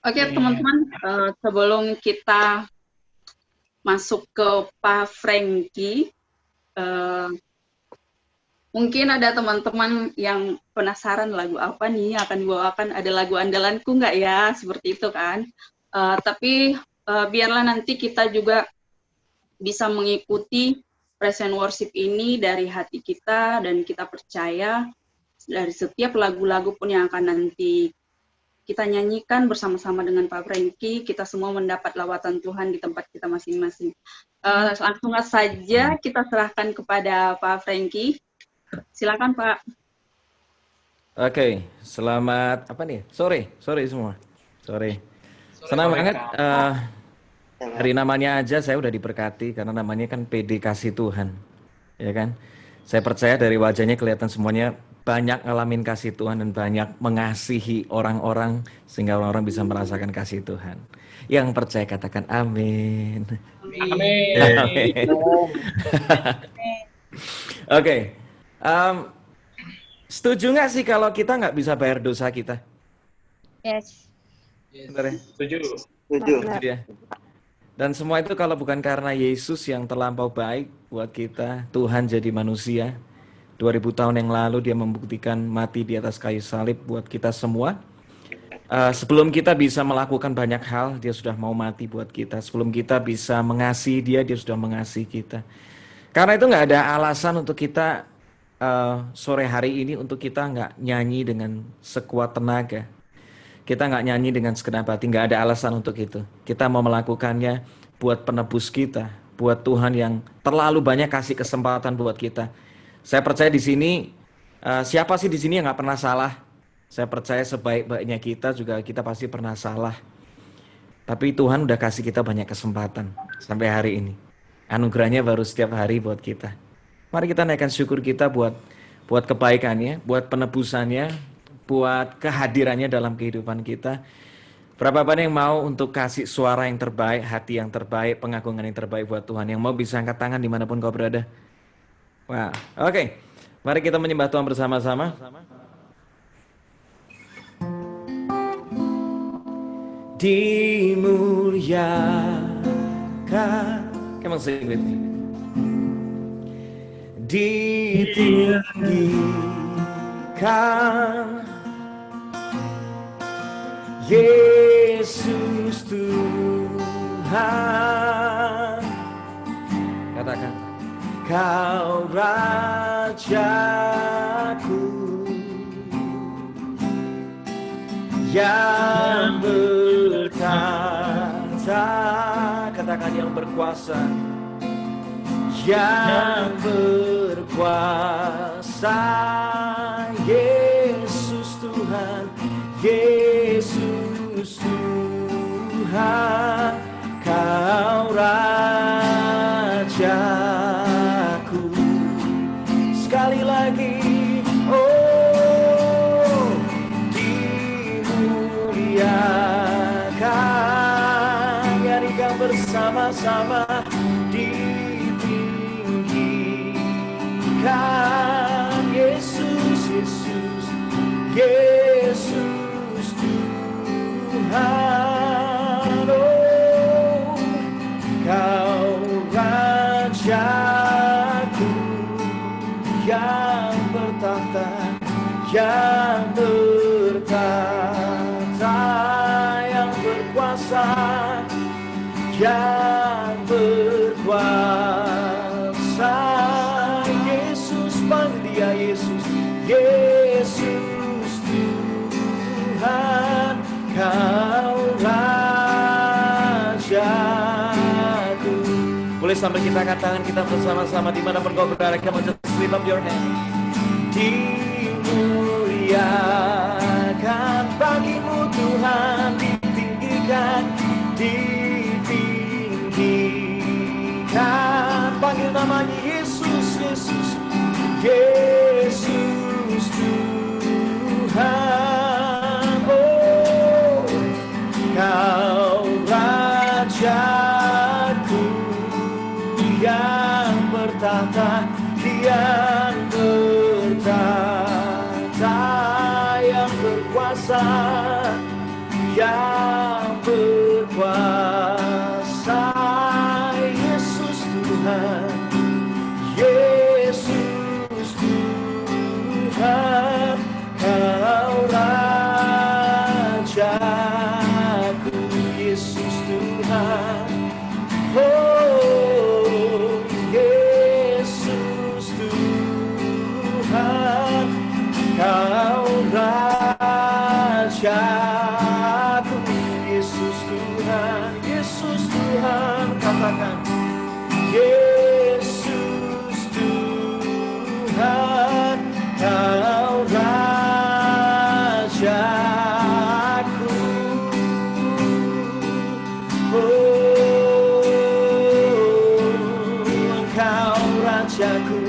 Oke, teman-teman, sebelum kita masuk ke Pak Frankie, mungkin ada teman-teman yang penasaran lagu apa nih akan dibawakan, ada lagu andalanku nggak ya, seperti itu kan. Tapi biarlah nanti kita juga bisa mengikuti praise and worship ini dari hati kita, dan kita percaya dari setiap lagu-lagu pun yang akan nanti kita nyanyikan bersama-sama dengan Pak Frankie, kita semua mendapat lawatan Tuhan di tempat kita masing-masing. Langsung saja kita serahkan kepada Pak Frankie. Silakan Pak. Oke, selamat apa nih? Sore semua. Sore. Senang banget. Dari namanya aja saya udah diberkati karena namanya kan PD Kasih Tuhan, ya kan? Saya percaya dari wajahnya kelihatan semuanya banyak ngalamin kasih Tuhan dan banyak mengasihi orang-orang sehingga orang-orang bisa merasakan kasih Tuhan. Yang percaya katakan amin. Amin. Oke. Setuju nggak sih kalau kita nggak bisa bayar dosa kita? Yes. Benar ya? Setuju. Setuju ya. Dan semua itu kalau bukan karena Yesus yang terlampau baik buat kita, Tuhan jadi manusia. 2000 tahun yang lalu dia membuktikan mati di atas kayu salib buat kita semua. Sebelum kita bisa melakukan banyak hal, dia sudah mau mati buat kita. Sebelum kita bisa mengasihi dia, dia sudah mengasihi kita. Karena itu nggak ada alasan untuk kita sore hari ini untuk kita nggak nyanyi dengan sekuat tenaga. Kita nggak nyanyi dengan segenap hati, nggak ada alasan untuk itu. Kita mau melakukannya buat penebus kita, buat Tuhan yang terlalu banyak kasih kesempatan buat kita. Saya percaya di sini, siapa sih di sini yang nggak pernah salah? Saya percaya sebaik-baiknya kita juga kita pasti pernah salah. Tapi Tuhan udah kasih kita banyak kesempatan sampai hari ini. Anugerahnya baru setiap hari buat kita. Mari kita naikkan syukur kita buat kebaikannya, buat penebusannya, buat kehadirannya dalam kehidupan kita. Berapa banyak yang mau untuk kasih suara yang terbaik, hati yang terbaik, pengagungan yang terbaik buat Tuhan. Yang mau bisa angkat tangan dimanapun kau berada. Wah, oke. Mari kita menyembah Tuhan bersama-sama. Dimuliakan. Come on, sing with me. Ditinggikan Yesus Tuhan. Katakan, Kau Rajaku yang bertata. Katakan, yang berkuasa, yang berkuasa. Yesus Tuhan, Yesus Tuhan, Kau Rajaku. Sekali lagi, oh, dimuliakan, nyanyikan bersama-sama. Yesus, Yesus, Yesus Tuhan, oh, Kau Rajaku yang bertahta, yang bertahta, yang berkuasa, yang berkuasa. Panggil dia Yesus, Yesus Tuhan, Kau Rajaku. Boleh sambil kita angkat tangan kita bersama-sama dimanapun kau berada. Come on, just lift up your hand. Dimuliakan bagimu Tuhan, ditinggikan, ditinggikan. Panggil namanya Yesus, Yesus, Yesus Tuhan, oh, Kau Rajaku yang bertahta, yang bertahta, yang berkuasa, yang rajaku, Yesus Tuhan. Oh, Yesus Tuhan, Kau rajaku, Yesus Tuhan, Yesus Tuhan. Katakan, Yesus Tuhan, Kau rajaku. Oh, Engkau rajaku,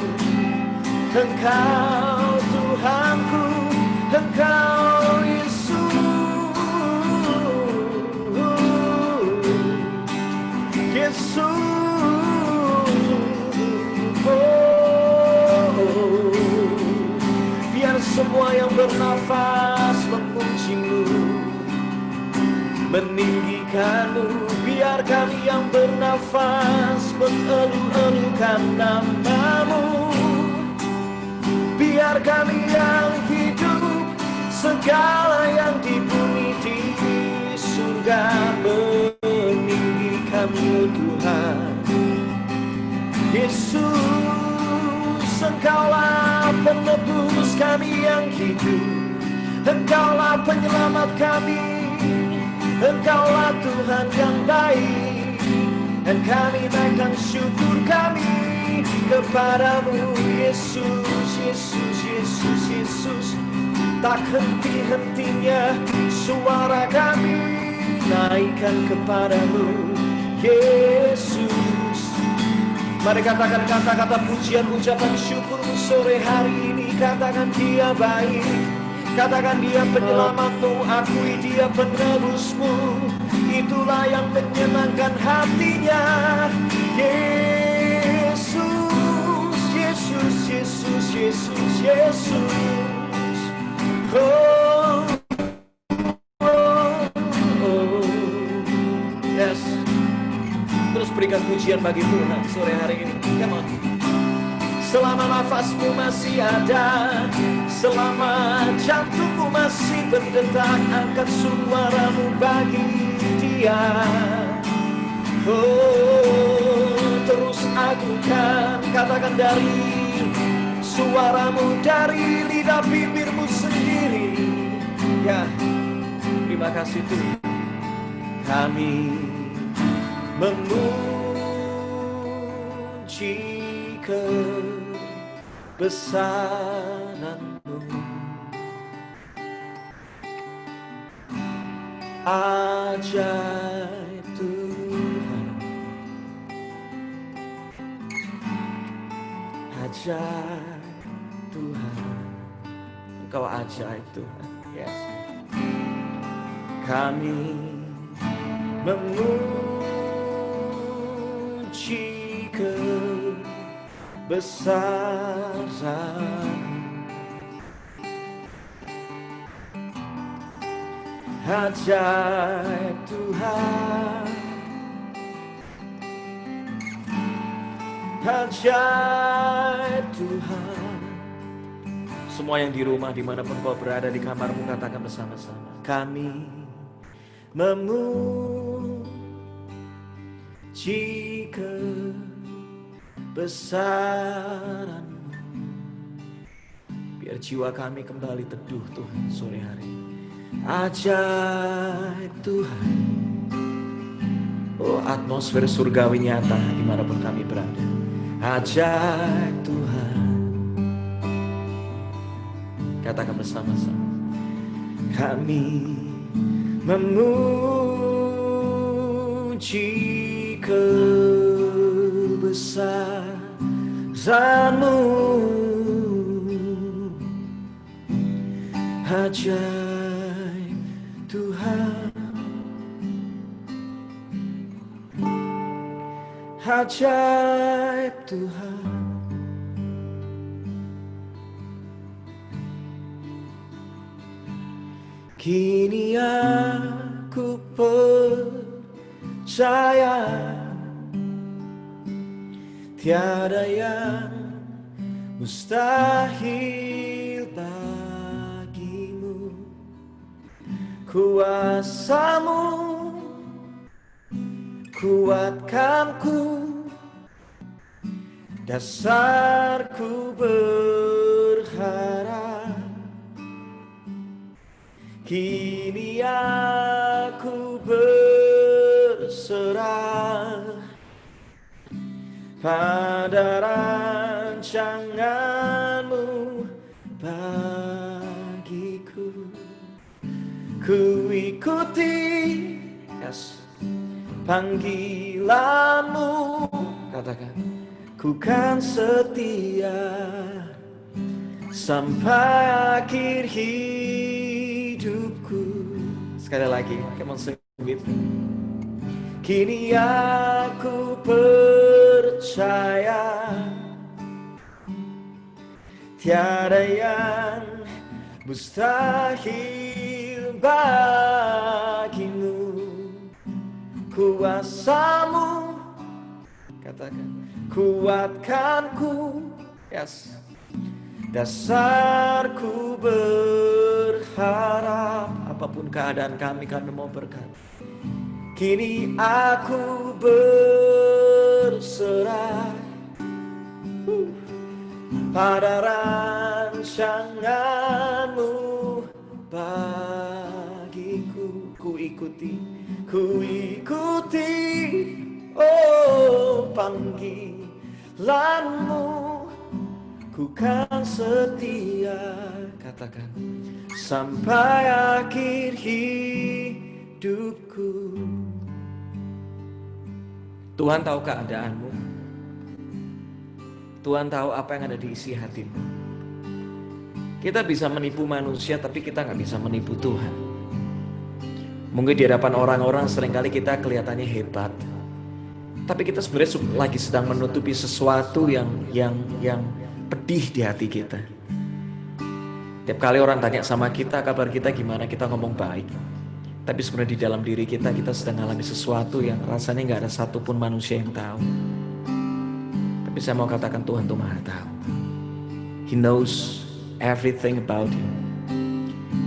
Engkau Tuhanku, Engkau Yesus, Yesus. Biar semua yang bernafas memujimu, meninggikanmu. Biar kami yang bernafas mengeluh-elukan namamu. Biar kami yang hidup, segala yang di bumi di surga meninggikanmu Tuhan. Yesus, Engkaulah penebus kami yang hidup, Engkaulah penyelamat kami, Engkaulah Tuhan yang baik, dan kami naikkan syukur kami kepadamu. Yesus, Yesus, Yesus, Yesus. Tak henti-hentinya suara kami naikkan kepadamu, Yesus. Mari katakan kata-kata pujian, ucapan syukurmu sore hari ini. Katakan Dia baik, katakan Dia penyelamatmu, akui Dia penebusmu. Itulah yang menyenangkan hatinya, Yesus, Yesus, Yesus, Yesus, Yesus. Oh, oh, oh. Yes. Terus berikan pujian bagi Tuhan sore hari ini. Come on. Selama nafasmu masih ada, selama jantungmu masih berdetak, angkat suaramu bagi Dia. Oh, terus agungkan, katakan dari suaramu, dari lidah bibirmu sendiri. Ya, terima kasih Tuhan. Kami memuji kebesaran-Mu, ajaib Tuhan, ajaib Tuhan, Engkau ajaib Tuhan. Yes. Kami memuji kebesaran, ajaib Tuhan, ajaib Tuhan. Semua yang di rumah, dimanapun kau berada, di kamarmu, katakan bersama-sama. Kami memuji kebesaran-Mu. Biar jiwa kami kembali teduh Tuhan sore hari. Ajaib Tuhan. Oh, atmosfer surgawi nyata dimanapun kami berada. Ajaib Tuhan. Katakan bersama-sama. Kami memuji kebesaran-Mu, ajaib Tuhan, ajaib Tuhan. Kini aku percaya tiada yang mustahil bagimu. kuasa-Mu kuatkanku, dasarku berharap. Kini aku berserah pada rancangan-Mu bagiku. Ku ikuti panggilan-Mu, katakan, ku kan setia sampai akhir hidupku. Sekali lagi, come on sing with me. Kini aku percaya tiada yang mustahil bagimu. Kuasa-Mu, katakan, kuatkanku, dasarku berharap. Apapun keadaan kami mau berkat. Kini aku berserah pada rancangan-Mu bagiku. Ku ikuti panggilan-Mu, ku kan setia, katakan, sampai akhir hidupku. Tuhan tahu keadaanmu, Tuhan tahu apa yang ada di isi hatimu. Kita bisa menipu manusia, tapi kita nggak bisa menipu Tuhan. Mungkin di hadapan orang-orang seringkali kita kelihatannya hebat, tapi kita sebenarnya lagi sedang menutupi sesuatu yang pedih di hati kita. Tiap kali orang tanya sama kita, kabar kita gimana, kita ngomong baik. Tapi sebenarnya di dalam diri kita sedang mengalami sesuatu yang rasanya nggak ada satupun manusia yang tahu. Tapi saya mau katakan Tuhan tuh Maha tahu. He knows everything about you.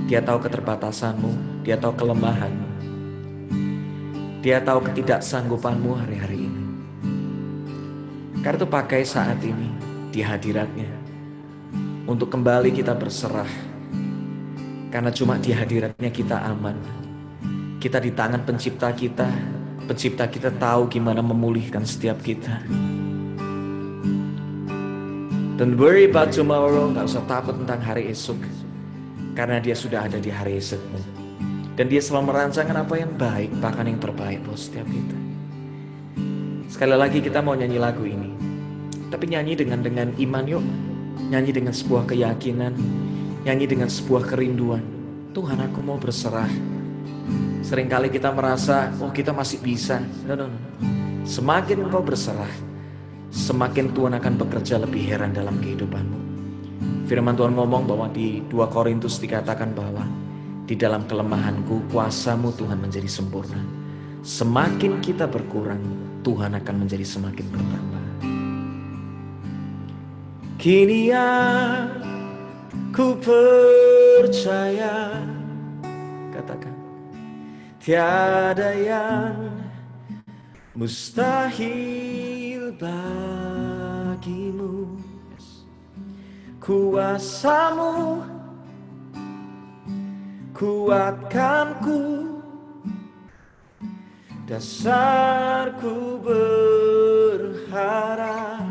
Dia tahu keterbatasanmu, Dia tahu kelemahanmu, Dia tahu ketidaksanggupanmu hari-hari ini. Karena itu pakai saat ini di hadiratnya untuk kembali kita berserah. Karena cuma di hadiratnya kita aman. Kita di tangan pencipta kita. Pencipta kita tahu gimana memulihkan setiap kita. Don't worry about tomorrow. Gak usah takut tentang hari esok. Karena Dia sudah ada di hari esokmu. Dan Dia selalu merancangkan apa yang baik, bahkan yang terbaik buat setiap kita. Sekali lagi kita mau nyanyi lagu ini. Tapi nyanyi dengan iman yuk. Nyanyi dengan sebuah keyakinan. Nyanyi dengan sebuah kerinduan. Tuhan, aku mau berserah. Seringkali kita merasa, oh kita masih bisa. No. Semakin engkau berserah, semakin Tuhan akan bekerja lebih heran dalam kehidupanmu. Firman Tuhan ngomong bahwa di 2 Korintus dikatakan bahwa di dalam kelemahanku, kuasa-Mu Tuhan menjadi sempurna. Semakin kita berkurang, Tuhan akan menjadi semakin bertambah. Kini aku percaya, katakan, tiada yang mustahil bagimu. Kuasa-Mu kuatkanku, dasarku berharap.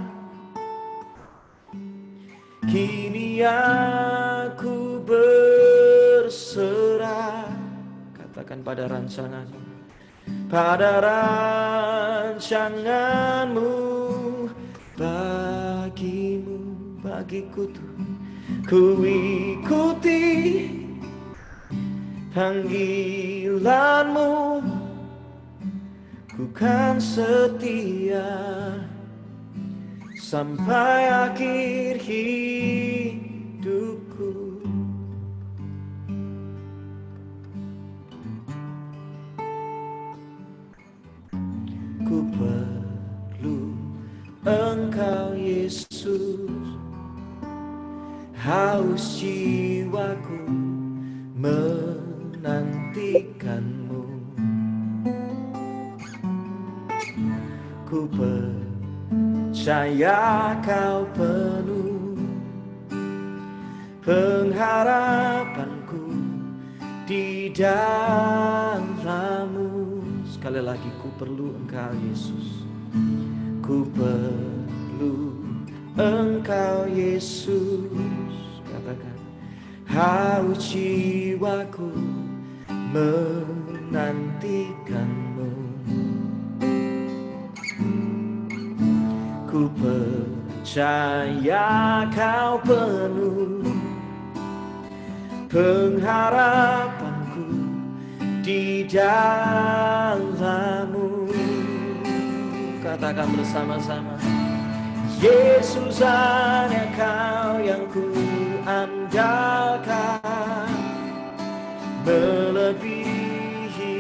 Kini aku berserah, katakan, pada rancangan-Mu, pada rancangan-Mu bagimu, bagiku Tuhan. Ku ikuti panggilan-Mu, ku kan setia sampai akhir hidupku. Ku perlu Engkau Yesus, haus jiwaku menanti Ku percaya kau penuh pengharapanku di dalammu. Sekali lagi, ku perlu Engkau Yesus. Ku perlu Engkau Yesus. Katakan, haus jiwaku menantikanmu. Ku percaya kau penuh pengharapanku di dalammu. Katakan bersama-sama, Yesus hanya kau yang ku andalkan, melebihi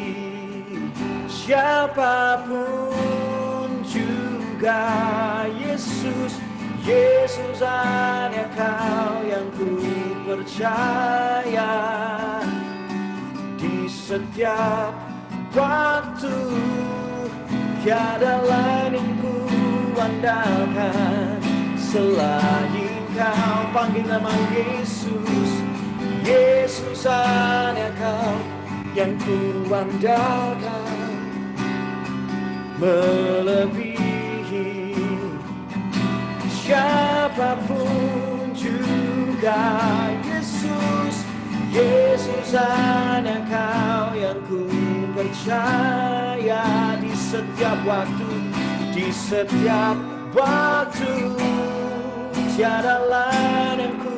siapapun juga. Yesus, Yesus hanya kau yang ku percaya. Di setiap waktu tiada lain yang ku andalkan selain kau. Panggil nama Yesus, Yesus hanya kau yang ku andalkan, melebihi siapapun juga. Yesus, Yesus hanya kau yang ku percaya. Di setiap waktu, di setiap waktu tiada lain yang ku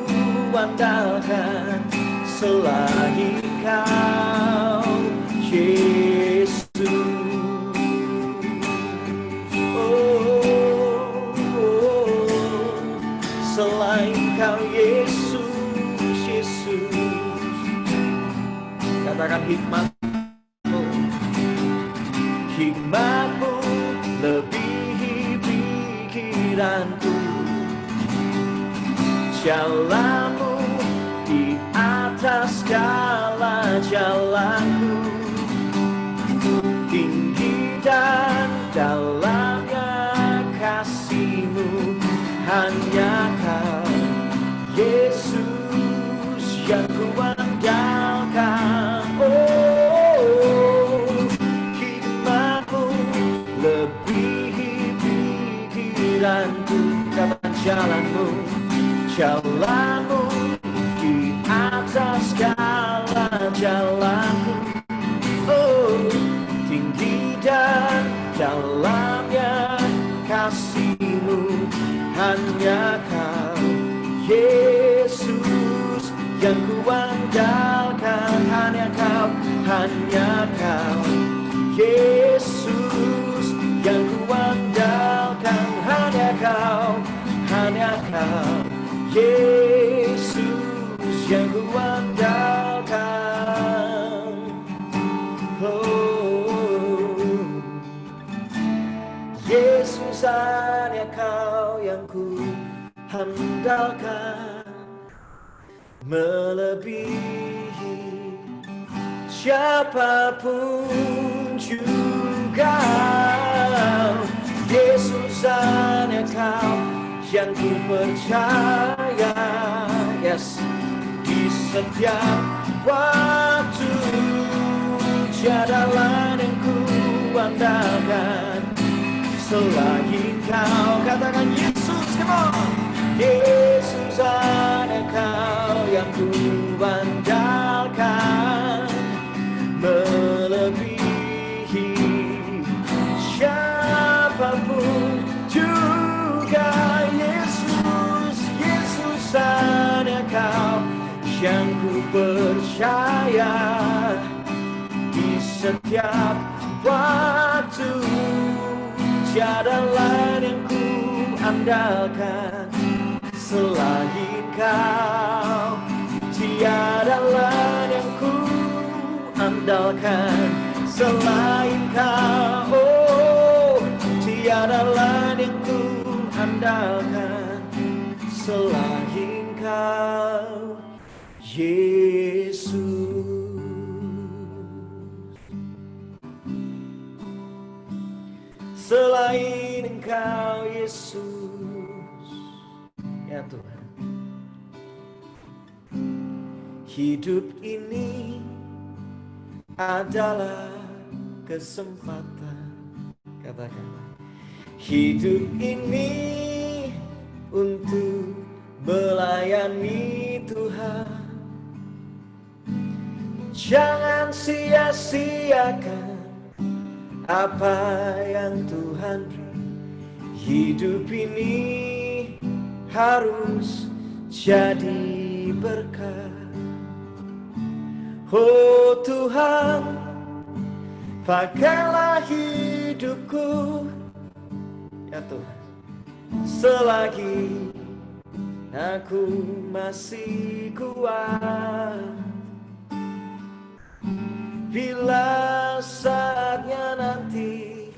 andalkan selain kau, Yesus. Selain kau, Yesus, Yesus. Katakan hikmat-Mu, hikmat-Mu lebihi pikiranku, jalan-Mu di atas segala jalanku, tinggi dan dalamnya kasih-Mu. Hanya kau, Yesus, yang ku andalkan. Oh, hikmat-Mu lebihi pikiranku. Katakan jalan-Mu, jalan-Mu di atas segala jalanku. Oh, tinggi dan dalamnya kasih-Mu. Hanya kau, Yesus, yang ku andalkan. Hanya kau, Yesus, yang ku andalkan. Hanya kau, Yesus, yang ku andalkan. Oh, Yesus hanya kau yang ku andalkan, melebihi siapapun juga. Yesus hanya kau yang ku percaya. Yes, di setiap waktu tiada lain yang ku andalkan selain kau. Katakan Yesus, come on. Yesus hanya kau yang ku andalkan, melebihi siapapun juga. Yesus, Yesus hanya kau yang ku percaya. Di setiap waktu tiada lain yang ku andalkan selain kau. Tiada lain yang ku andalkan selain kau. Oh, tiada lain yang ku andalkan selain kau, Yesus. selain Engkau Yesus. Ya Tuhan, hidup ini adalah kesempatan. Katakan, hidup ini untuk melayani Tuhan. Jangan sia-siakan apa yang Tuhan beri. Hidup ini harus jadi berkat. Oh Tuhan, pakailah hidupku, ya Tuhan, selagi aku masih kuat. Bila saatnya nanti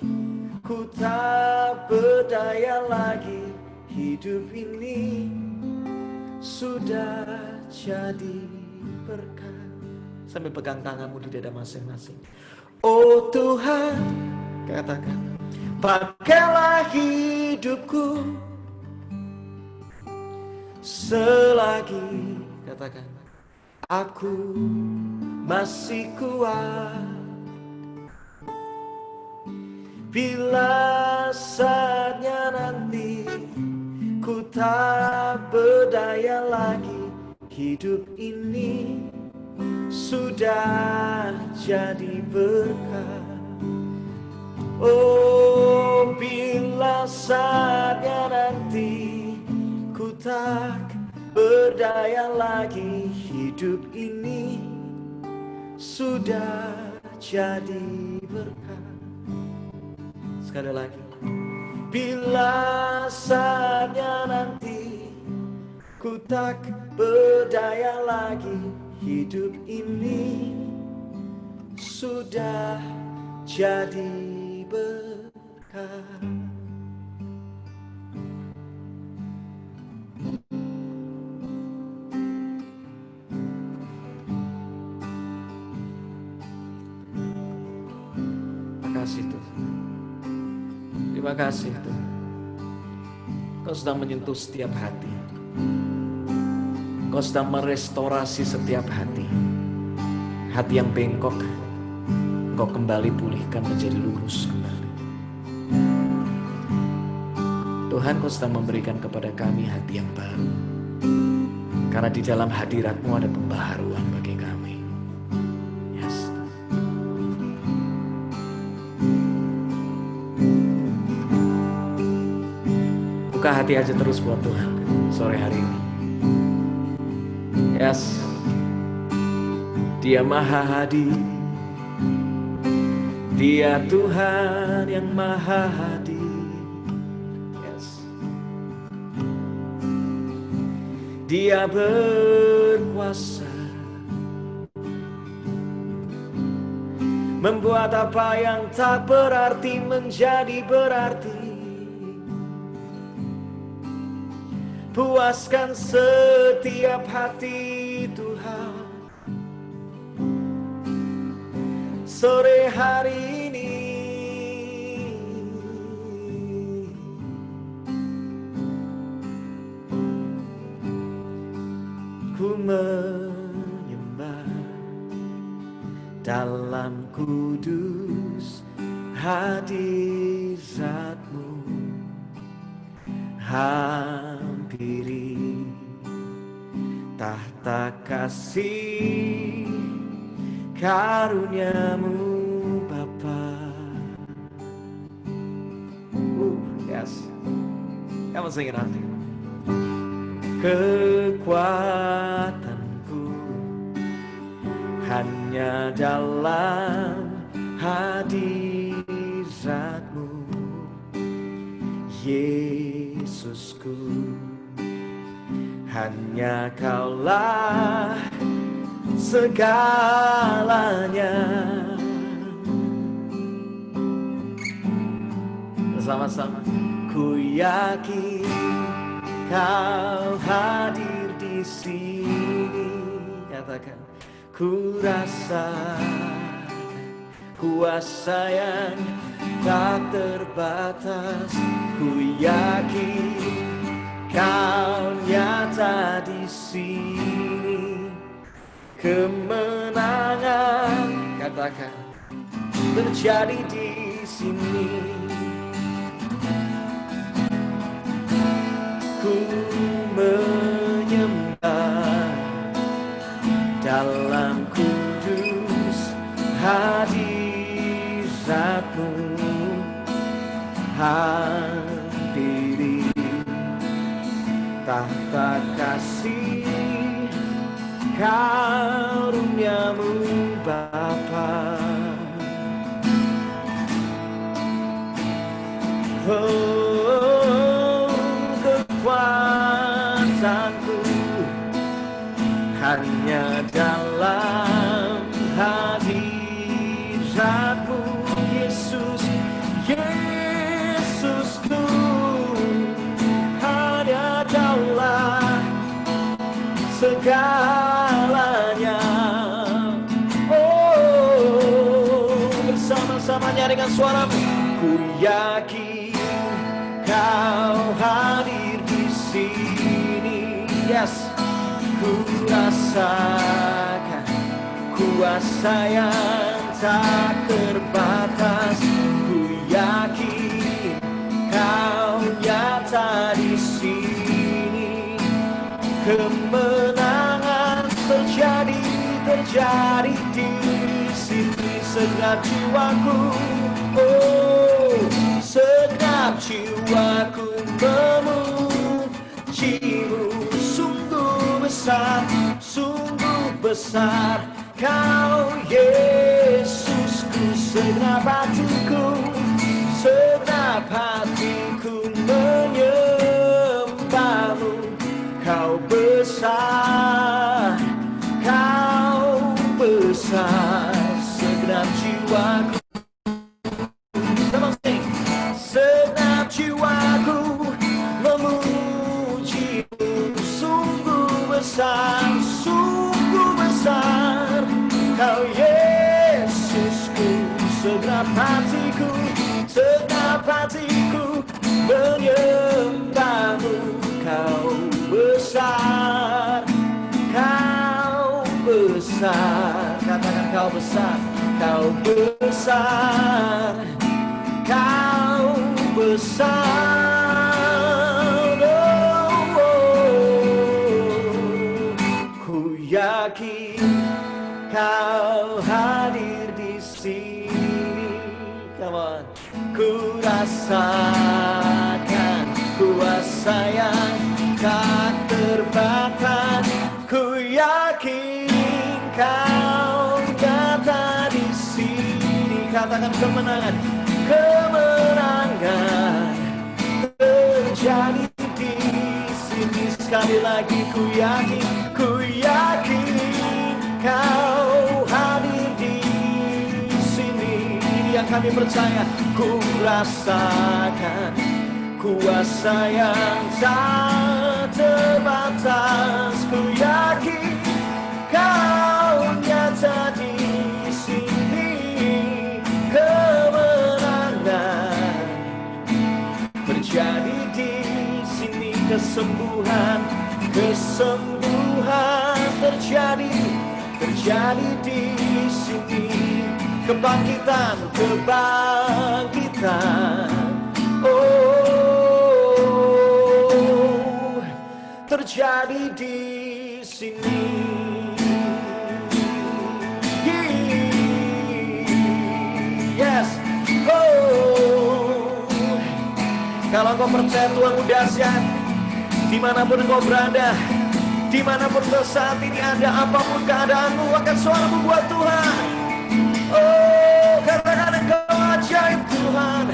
ku tak berdaya lagi, hidup ini sudah jadi berkat. Sambil pegang tanganmu di dada masing-masing. Oh Tuhan, katakan, pakailah hidupku selagi, katakan, aku masih kuat. Bila saatnya nanti ku tak berdaya lagi, hidup ini sudah jadi berkat. Oh, bila saatnya nanti ku tak berdaya lagi, hidup ini sudah jadi berkat. Sekali lagi, bila saatnya nanti ku tak berdaya lagi, hidup ini sudah jadi berkat. Terima kasih Tuhan. Terima kasih Tuhan. Kau sedang menyentuh setiap hati. Kau sedang merestorasi setiap hati. Hati yang bengkok, Kau kembali pulihkan menjadi lurus kembali. Tuhan, Kau sedang memberikan kepada kami hati yang baru. Karena di dalam hadirat-Mu ada pembaharuan bagi kami. Yes. Buka hati aja terus buat Tuhan sore hari ini. Yes. Dia Maha Hadir. Dia Tuhan yang Maha Hadir. Yes. Dia berkuasa membuat apa yang tak berarti menjadi berarti. Puaskan setiap hati Tuhan sore hari ini. Ku menyembah dalam kudus hadirat-Mu. Hampiri tahta kasih karunia-Mu Bapa. Yes. Come on, sing it out. Kekuatanku hanya dalam hadirat-Mu, Yesusku. Hanya Kaulah segalanya. Bersama-sama. Ku yakin Kau hadir di sini. Katakan, ku rasakan, kuasa yang tak terbatas. Ku yakin Kau nyata di sini. Kemenangan, katakan, terjadi di sini. Ku menyembah dalam kudus hadirat-Mu, hadiri tahta kasih karunia-Mu Bapa. Oh, kekuatanku hanya dalam hadirat-Mu, Yesus, Yesusku, hanya Daulah segalanya. Oh, bersama-sama nyanyikan suaramu. Ku yakin Kau hadir di sini. Yes, ku rasakan kuasa yang tak terbatas. Ku yakin Kau nyata di sini. Kemenangan terjadi di sini. Segenap jiwaku, oh, segenap jiwaku memuji-Mu. Sungguh besar Kau, Yesusku. Segenap hatiku menyembah-Mu. Kau besar, segenap jiwaku, segenap jiwaku memuji-Mu. Sungguh besar Kau, Yesusku. Segenap hatiku menyembah-Mu. Kau besar, katakan Kau besar, Kau besar, Kau besar. Oh, ku yakin Kau hadir di sini. Come on. Ku rasakan kuasa yang tak terbatas. Ku yakin Kau nyata di sini. Katakan kemenangan terjadi di sini. Sekali lagi ku yakin Kau hadir di sini. Ini yang kami percaya. Ku rasakan kuasa yang tak terbatas. Ku yakin Kau nyata di sini. Kemenangan terjadi di sini. Kesembuhan terjadi di sini. Kebangkitan oh, terjadi di sini. Yes, oh, kalau kau percaya Tuhanmu dahsyat, dimanapun engkau berada, dimanapun kau saat ini ada, apapun keadaanmu, angkat suaramu buat Tuhan. Oh, katakan Engkau ajaib Tuhan,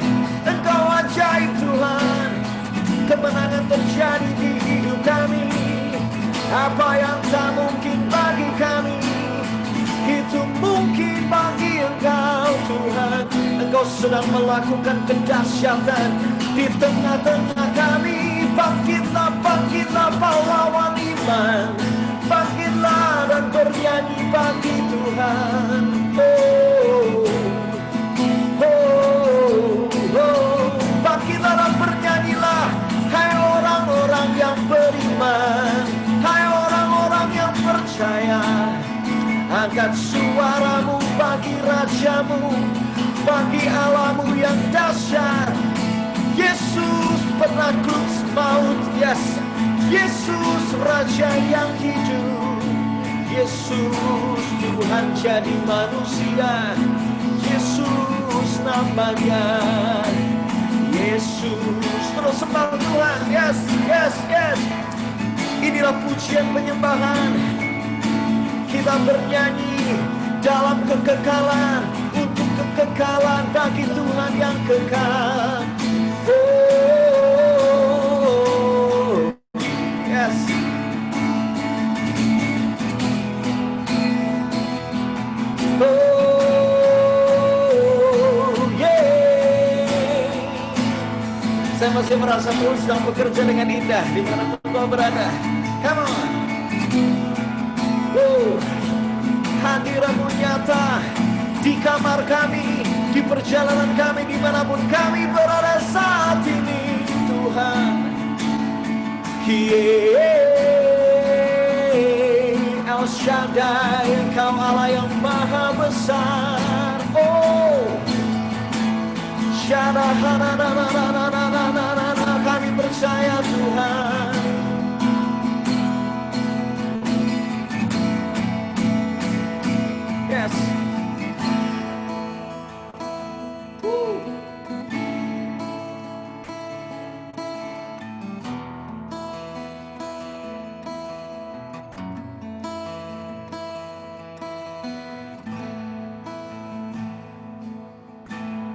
Engkau ajaib Tuhan. Kemenangan terjadi di hidup kami. Apa yang tak mungkin bagi kami, itu mungkin bagi Engkau Tuhan. Engkau sedang melakukan kedahsyatan di tengah-tengah kami. Bangkitlah pahlawan iman, bangkitlah dan bernyanyi bagi Tuhan. Oh, rajamu, bagi Allahmu yang dahsyat. Yesus penakluk maut, yes. Yesus Raja yang hidup. Yesus Tuhan jadi manusia. Yesus namanya. Yesus, terus sembah Tuhan. Yes, yes, yes. Inilah pujian penyembahan. Kita bernyanyi dalam kekekalan, untuk kekekalan bagi Tuhan yang kekal. Oh, yes. Oh, yeah. Saya masih merasa Tuhan sedang bekerja dengan indah dimanapun kau berada. Come on. Hadiratmu nyata di kamar kami, di perjalanan kami, dimanapun kami berada saat ini, Tuhan. El Shaddai, Engkau Allah yang maha besar. Oh, kami percaya Tuhan. Yes.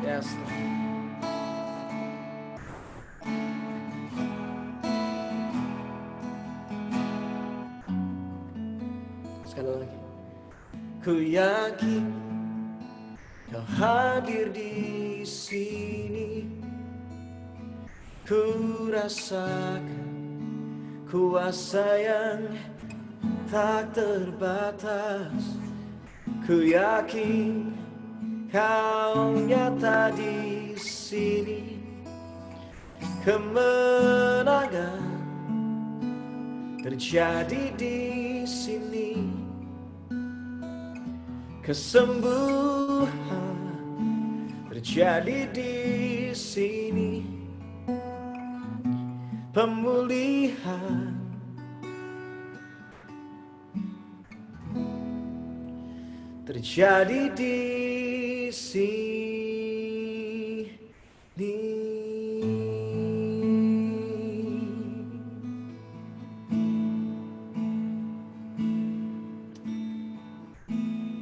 Yes. Sekali lagi. Ku yakin Kau hadir di sini. Ku rasakan kuasa yang tak terbatas. Ku yakin Kau nyata di sini. Kemenangan terjadi di sini. Kesembuhan terjadi di sini. Pemulihan terjadi di sini.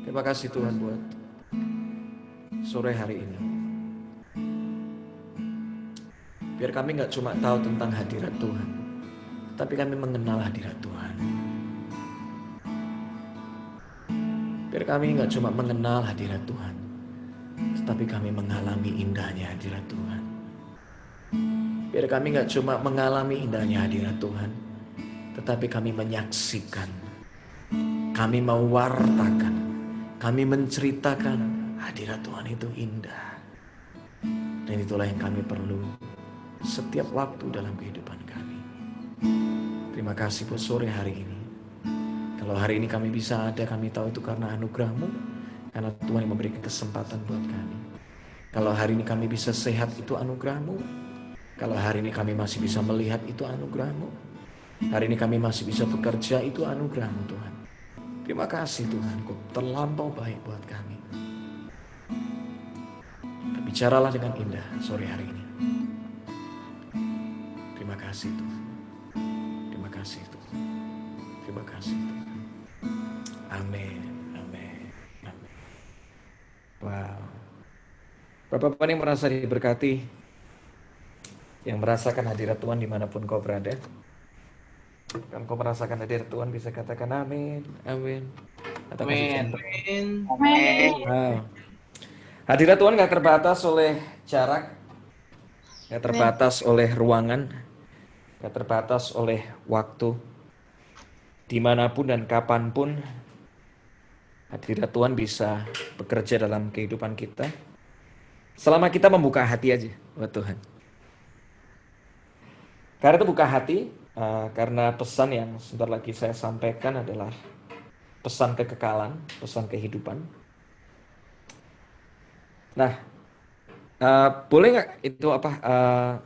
Terima kasih Tuhan buat sore hari ini. Biar kami gak cuma tahu tentang hadirat Tuhan, tapi kami mengenal hadirat Tuhan. Biar kami gak cuma mengenal hadirat Tuhan, tetapi kami mengalami indahnya hadirat Tuhan. Biar kami gak cuma mengalami indahnya hadirat Tuhan, tetapi kami menyaksikan, kami mewartakan, kami menceritakan hadirat Tuhan itu indah. Dan itulah yang kami perlu setiap waktu dalam kehidupan kami. Terima kasih buat sore hari ini. Kalau hari ini kami bisa ada, kami tahu itu karena anugerah-Mu, karena Tuhan yang memberikan kesempatan buat kami. Kalau hari ini kami bisa sehat, itu anugerah-Mu. Kalau hari ini kami masih bisa melihat, itu anugerah-Mu. Hari ini kami masih bisa bekerja, itu anugerah-Mu Tuhan. Terima kasih Tuhan, Kau terlampau baik buat kami. Bicaralah dengan indah sore hari ini. Terima kasih Tuhan. Terima kasih Tuhan. Terima kasih Tuhan. Amin. Amin. Amin. Wow. Bapak-bapak yang merasa diberkati, yang merasakan hadirat Tuhan dimanapun kau berada, kalau kau merasakan hadirat Tuhan bisa katakan amin, amin. Atau Amin. Amin. Wow. Hadirat Tuhan gak terbatas oleh jarak, gak terbatas oleh ruangan, gak terbatas oleh waktu. Dimanapun dan kapanpun hadirat Tuhan bisa bekerja dalam kehidupan kita, selama kita membuka hati aja buat Tuhan. Karena itu buka hati, karena pesan yang sebentar lagi saya sampaikan adalah pesan kekekalan, pesan kehidupan. Nah, boleh nggak itu apa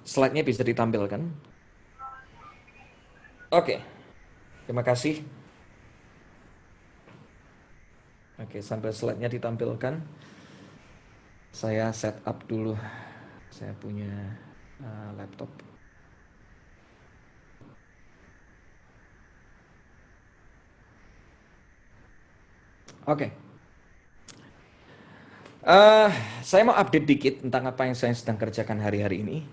slide-nya bisa ditampilkan? Oke, terima kasih. Oke, sampai slide-nya ditampilkan, saya set up dulu. Saya punya laptop. Oke. Saya mau update dikit tentang apa yang saya sedang kerjakan hari-hari ini.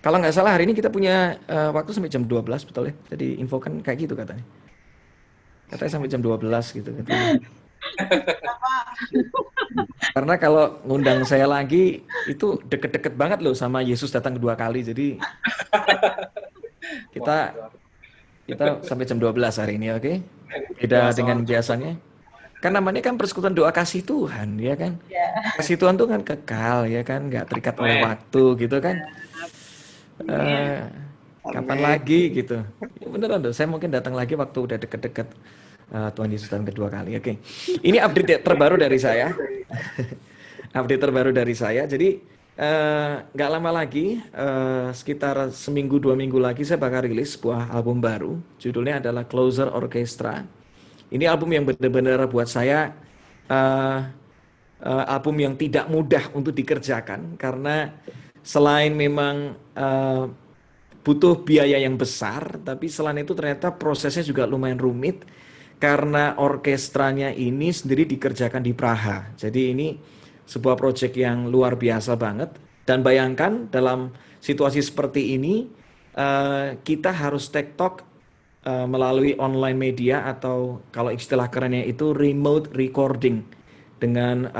Kalau nggak salah hari ini kita punya waktu sampai jam 12, betul ya? Jadi infokan kayak gitu katanya. Katanya sampai jam 12 gitu katanya. Karena kalau ngundang saya lagi itu deket-deket banget loh sama Yesus datang kedua kali. Jadi kita sampai jam 12 hari ini, oke? Beda dengan biasanya. Kan namanya kan persekutuan doa kasih Tuhan, ya kan? Kasih Tuhan tuh kan kekal, ya kan? Nggak terikat oleh waktu, gitu kan? Kapan lagi, gitu? Ya, beneran tuh, saya mungkin datang lagi waktu udah deket-deket Tuhan Yesus datang kedua kali, oke? Ini update terbaru dari saya. Update terbaru dari saya. Jadi, nggak lama lagi, sekitar seminggu, 2 minggu lagi, saya bakal rilis sebuah album baru. Judulnya adalah Closer Orchestra. Ini album yang benar-benar buat saya album yang tidak mudah untuk dikerjakan karena selain memang butuh biaya yang besar, tapi selain itu ternyata prosesnya juga lumayan rumit karena orkestranya ini sendiri dikerjakan di Praha. Jadi ini sebuah proyek yang luar biasa banget. Dan bayangkan dalam situasi seperti ini kita harus tektok melalui online media atau kalau istilah kerennya itu remote recording dengan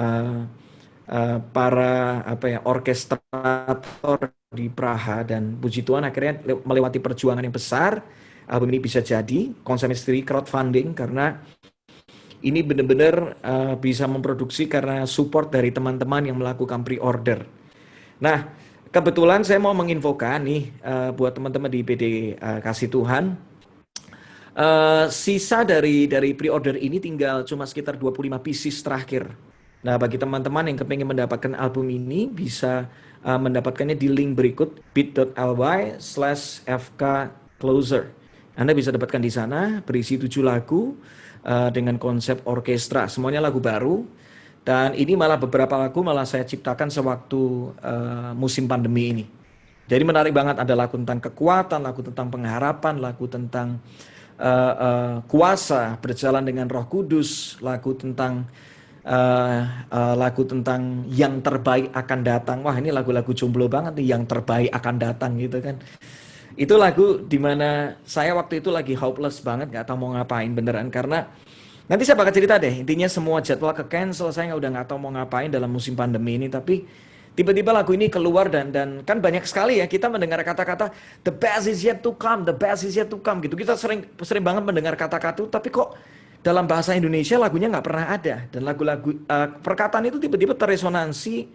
para orkestrator di Praha, dan puji Tuhan akhirnya melewati perjuangan yang besar album ini bisa jadi. Konsepnya sendiri crowdfunding karena ini benar-benar bisa memproduksi karena support dari teman-teman yang melakukan pre-order. Nah, kebetulan saya mau menginfokan nih buat teman-teman di PD Kasih Tuhan. Sisa dari pre-order ini tinggal cuma sekitar 25 pieces terakhir. Nah, bagi teman-teman yang kepengen mendapatkan album ini bisa mendapatkannya di link berikut bit.ly/fkcloser. Anda bisa dapatkan di sana, berisi 7 lagu dengan konsep orkestra. Semuanya lagu baru. Dan ini malah beberapa lagu malah saya ciptakan sewaktu musim pandemi ini. Jadi menarik banget, ada lagu tentang kekuatan, lagu tentang pengharapan, lagu tentang kuasa berjalan dengan Roh Kudus, lagu tentang yang terbaik akan datang. Wah, ini lagu-lagu jomblo banget nih, yang terbaik akan datang gitu kan. Itu lagu dimana saya waktu itu lagi hopeless banget, nggak tahu mau ngapain beneran, karena nanti saya bakal cerita deh, intinya semua jadwal ke-cancel, saya udah nggak tahu mau ngapain dalam musim pandemi ini, tapi tiba-tiba lagu ini keluar dan kan banyak sekali ya kita mendengar kata-kata the best is yet to come, the best is yet to come gitu. Kita sering banget mendengar kata-kata itu, tapi kok dalam bahasa Indonesia lagunya nggak pernah ada, dan lagu-lagu perkataan itu tiba-tiba terresonansi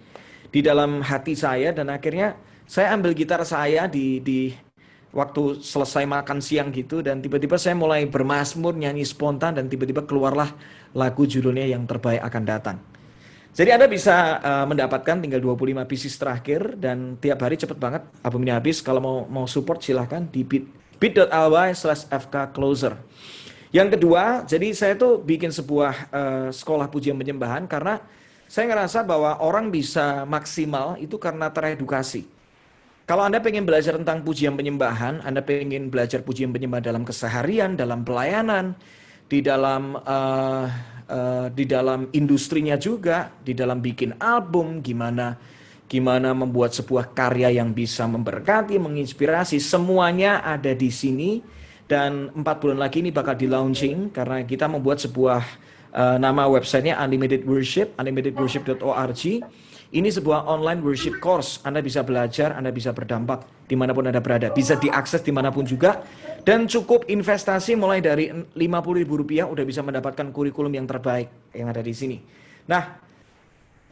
di dalam hati saya, dan akhirnya saya ambil gitar saya di waktu selesai makan siang gitu, dan tiba-tiba saya mulai bermazmur, nyanyi spontan, dan tiba-tiba keluarlah lagu judulnya Yang Terbaik Akan Datang. Jadi Anda bisa mendapatkan tinggal 25 pieces terakhir, dan tiap hari cepet banget album ini habis. Kalau mau support silahkan di bit.ly/fkcloser. Yang kedua, jadi saya tuh bikin sebuah sekolah pujian penyembahan karena saya ngerasa bahwa orang bisa maksimal itu karena teredukasi. Kalau Anda pengen belajar tentang pujian penyembahan, Anda pengen belajar pujian penyembahan dalam keseharian, dalam pelayanan, di dalam industrinya juga, di dalam bikin album, gimana membuat sebuah karya yang bisa memberkati, menginspirasi, semuanya ada di sini. Dan 4 bulan lagi ini bakal di launching karena kita membuat sebuah nama websitenya Unlimited Worship, unlimitedworship.org. Ini sebuah online worship course. Anda bisa belajar, Anda bisa berdampak dimanapun Anda berada. Bisa diakses dimanapun juga. Dan cukup investasi mulai dari Rp50.000 udah bisa mendapatkan kurikulum yang terbaik yang ada di sini. Nah,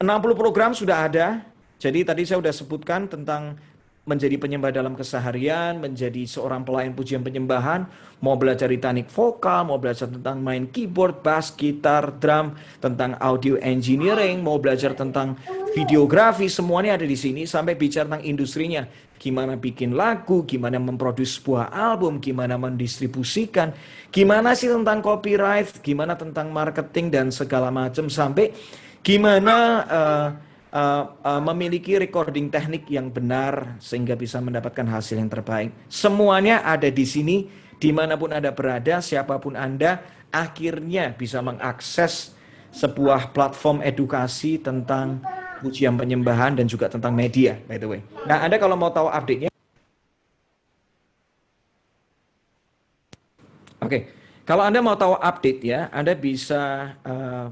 60 program sudah ada. Jadi tadi saya sudah sebutkan tentang menjadi penyembah dalam keseharian, menjadi seorang pelayan pujian penyembahan, mau belajar teknik vokal, mau belajar tentang main keyboard, bass, gitar, drum, tentang audio engineering, mau belajar tentang videografi, semuanya ada di sini, sampai bicara tentang industrinya. Gimana bikin lagu, gimana memproduksi sebuah album, gimana mendistribusikan, gimana sih tentang copyright, gimana tentang marketing dan segala macam, sampai gimana memiliki recording teknik yang benar sehingga bisa mendapatkan hasil yang terbaik. Semuanya ada di sini, dimanapun Anda berada, siapapun Anda, akhirnya bisa mengakses sebuah platform edukasi tentang pujian penyembahan dan juga tentang media, by the way. Nah, Anda kalau mau tahu update-nya, oke. Kalau Anda mau tahu update ya, Anda bisa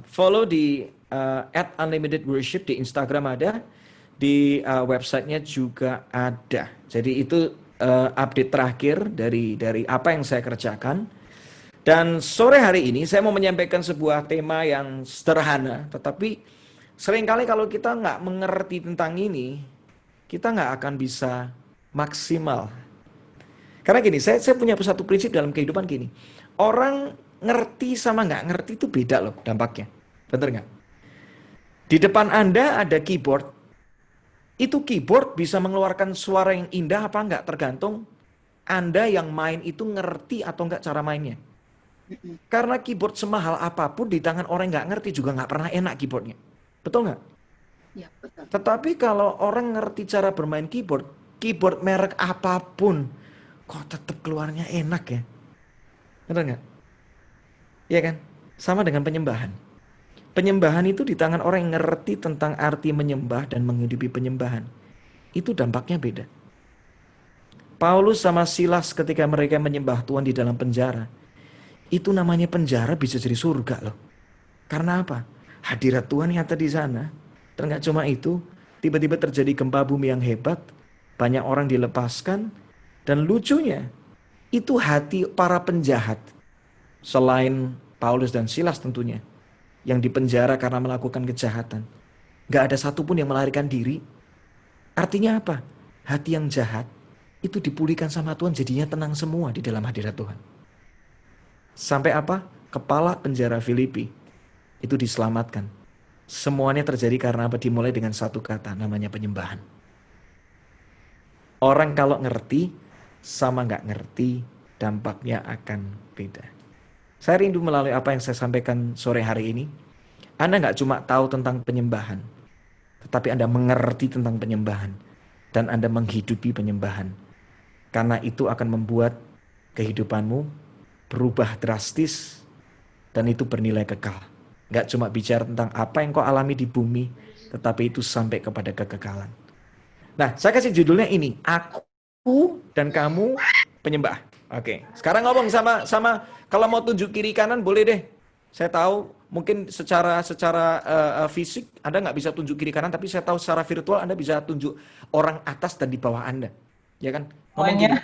follow di @unlimitedworship di Instagram ada, di websitenya juga ada. Jadi itu update terakhir dari apa yang saya kerjakan. Dan sore hari ini saya mau menyampaikan sebuah tema yang sederhana, tetapi seringkali kalau kita nggak mengerti tentang ini, kita nggak akan bisa maksimal. Karena gini, saya punya satu prinsip dalam kehidupan gini. Orang ngerti sama nggak ngerti itu beda loh dampaknya. Bener nggak? Di depan Anda ada keyboard. Itu keyboard bisa mengeluarkan suara yang indah apa nggak, tergantung Anda yang main itu ngerti atau nggak cara mainnya. Karena keyboard semahal apapun di tangan orang yang nggak ngerti juga nggak pernah enak keyboardnya. Betul nggak? Ya, betul. Tetapi kalau orang ngerti cara bermain keyboard, keyboard merek apapun, kok tetap keluarnya enak ya? Betul nggak? Iya kan? Sama dengan penyembahan. Penyembahan itu di tangan orang yang ngerti tentang arti menyembah dan menghidupi penyembahan. Itu dampaknya beda. Paulus sama Silas ketika mereka menyembah Tuhan di dalam penjara, itu namanya penjara bisa jadi surga loh. Karena apa? Hadirat Tuhan yang ada di sana. Dan gak cuma itu, tiba-tiba terjadi gempa bumi yang hebat, banyak orang dilepaskan, dan lucunya, itu hati para penjahat, selain Paulus dan Silas tentunya, yang dipenjara karena melakukan kejahatan. Gak ada satupun yang melarikan diri. Artinya apa? Hati yang jahat, itu dipulihkan sama Tuhan, jadinya tenang semua di dalam hadirat Tuhan. Sampai apa? Kepala penjara Filipi itu diselamatkan. Semuanya terjadi karena apa? Dimulai dengan satu kata, namanya penyembahan. Orang kalau ngerti sama nggak ngerti, dampaknya akan beda. Saya rindu melalui apa yang saya sampaikan sore hari ini. Anda nggak cuma tahu tentang penyembahan, tetapi Anda mengerti tentang penyembahan. Dan Anda menghidupi penyembahan. Karena itu akan membuat kehidupanmu berubah drastis, dan itu bernilai kekal. Gak cuma bicara tentang apa yang kau alami di bumi, tetapi itu sampai kepada kekekalan. Nah, saya kasih judulnya ini, Aku dan Kamu Penyembah. Oke, sekarang ngomong sama kalau mau tunjuk kiri kanan boleh deh. Saya tahu mungkin secara fisik Anda nggak bisa tunjuk kiri kanan, tapi saya tahu secara virtual Anda bisa tunjuk orang atas dan di bawah Anda. Ya kan? Ngomong gini,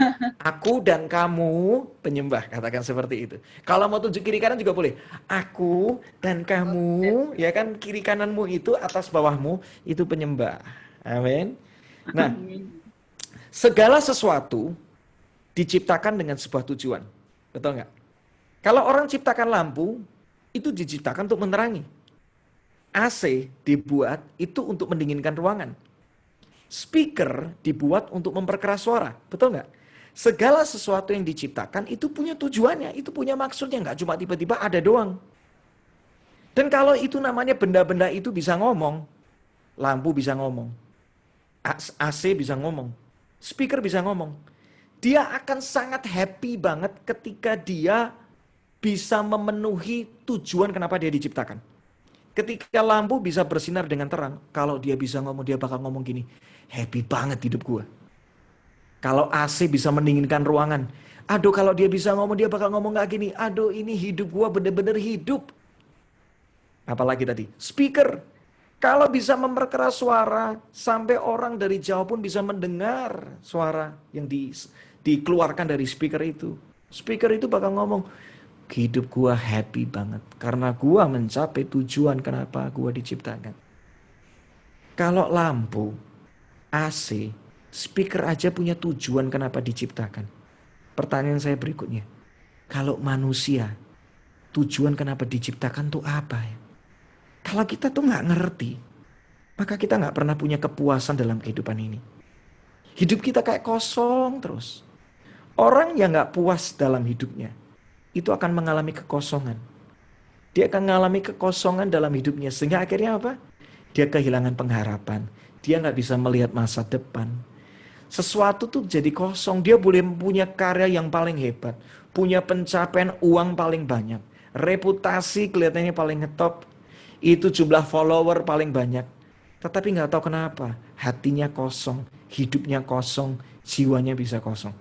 aku dan kamu penyembah, katakan seperti itu. Kalau mau tunjuk kiri kanan juga boleh. Aku dan kamu, ya kan, kiri kananmu itu atas bawahmu itu penyembah. Amin. Nah, segala sesuatu diciptakan dengan sebuah tujuan. Betul nggak? Kalau orang ciptakan lampu, itu diciptakan untuk menerangi. AC dibuat itu untuk mendinginkan ruangan. Speaker dibuat untuk memperkeras suara, betul nggak? Segala sesuatu yang diciptakan itu punya tujuannya, itu punya maksudnya, nggak cuma tiba-tiba ada doang. Dan kalau itu namanya benda-benda itu bisa ngomong, lampu bisa ngomong, AC bisa ngomong, speaker bisa ngomong, dia akan sangat happy banget ketika dia bisa memenuhi tujuan kenapa dia diciptakan. Ketika lampu bisa bersinar dengan terang, kalau dia bisa ngomong, dia bakal ngomong gini, happy banget hidup gue. Kalau AC bisa mendinginkan ruangan, aduh kalau dia bisa ngomong, dia bakal ngomong gak gini, aduh ini hidup gue bener-bener hidup. Apalagi tadi, speaker, kalau bisa memperkeras suara, sampai orang dari jauh pun bisa mendengar suara yang dikeluarkan dari speaker itu. Speaker itu bakal ngomong, hidup gua happy banget karena gua mencapai tujuan kenapa gua diciptakan. Kalau lampu, AC, speaker aja punya tujuan kenapa diciptakan. Pertanyaan saya berikutnya, kalau manusia, tujuan kenapa diciptakan tuh apa ya? Kalau kita tuh nggak ngerti, maka kita nggak pernah punya kepuasan dalam kehidupan ini. Hidup kita kayak kosong terus. Orang yang nggak puas dalam hidupnya, itu akan mengalami kekosongan. Dia akan mengalami kekosongan dalam hidupnya, sehingga akhirnya apa? Dia kehilangan pengharapan. Dia nggak bisa melihat masa depan. Sesuatu tuh jadi kosong. Dia boleh punya karya yang paling hebat, punya pencapaian uang paling banyak, reputasi kelihatannya paling ngetop, itu jumlah follower paling banyak. Tetapi nggak tahu kenapa, hatinya kosong, hidupnya kosong, jiwanya bisa kosong.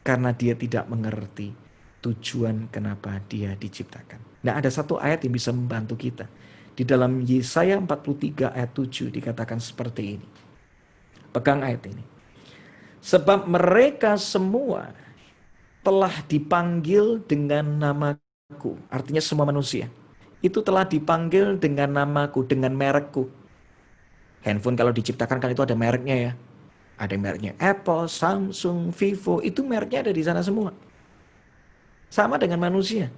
Karena dia tidak mengerti tujuan kenapa dia diciptakan. Nah, ada satu ayat yang bisa membantu kita. Di dalam Yesaya 43 ayat 7 dikatakan seperti ini. Pegang ayat ini. Sebab mereka semua telah dipanggil dengan namaku. Artinya semua manusia. Itu telah dipanggil dengan namaku, dengan merekku. Handphone kalau diciptakan kan itu ada mereknya ya. Ada mereknya Apple, Samsung, Vivo, itu mereknya ada di sana semua. Sama dengan manusia.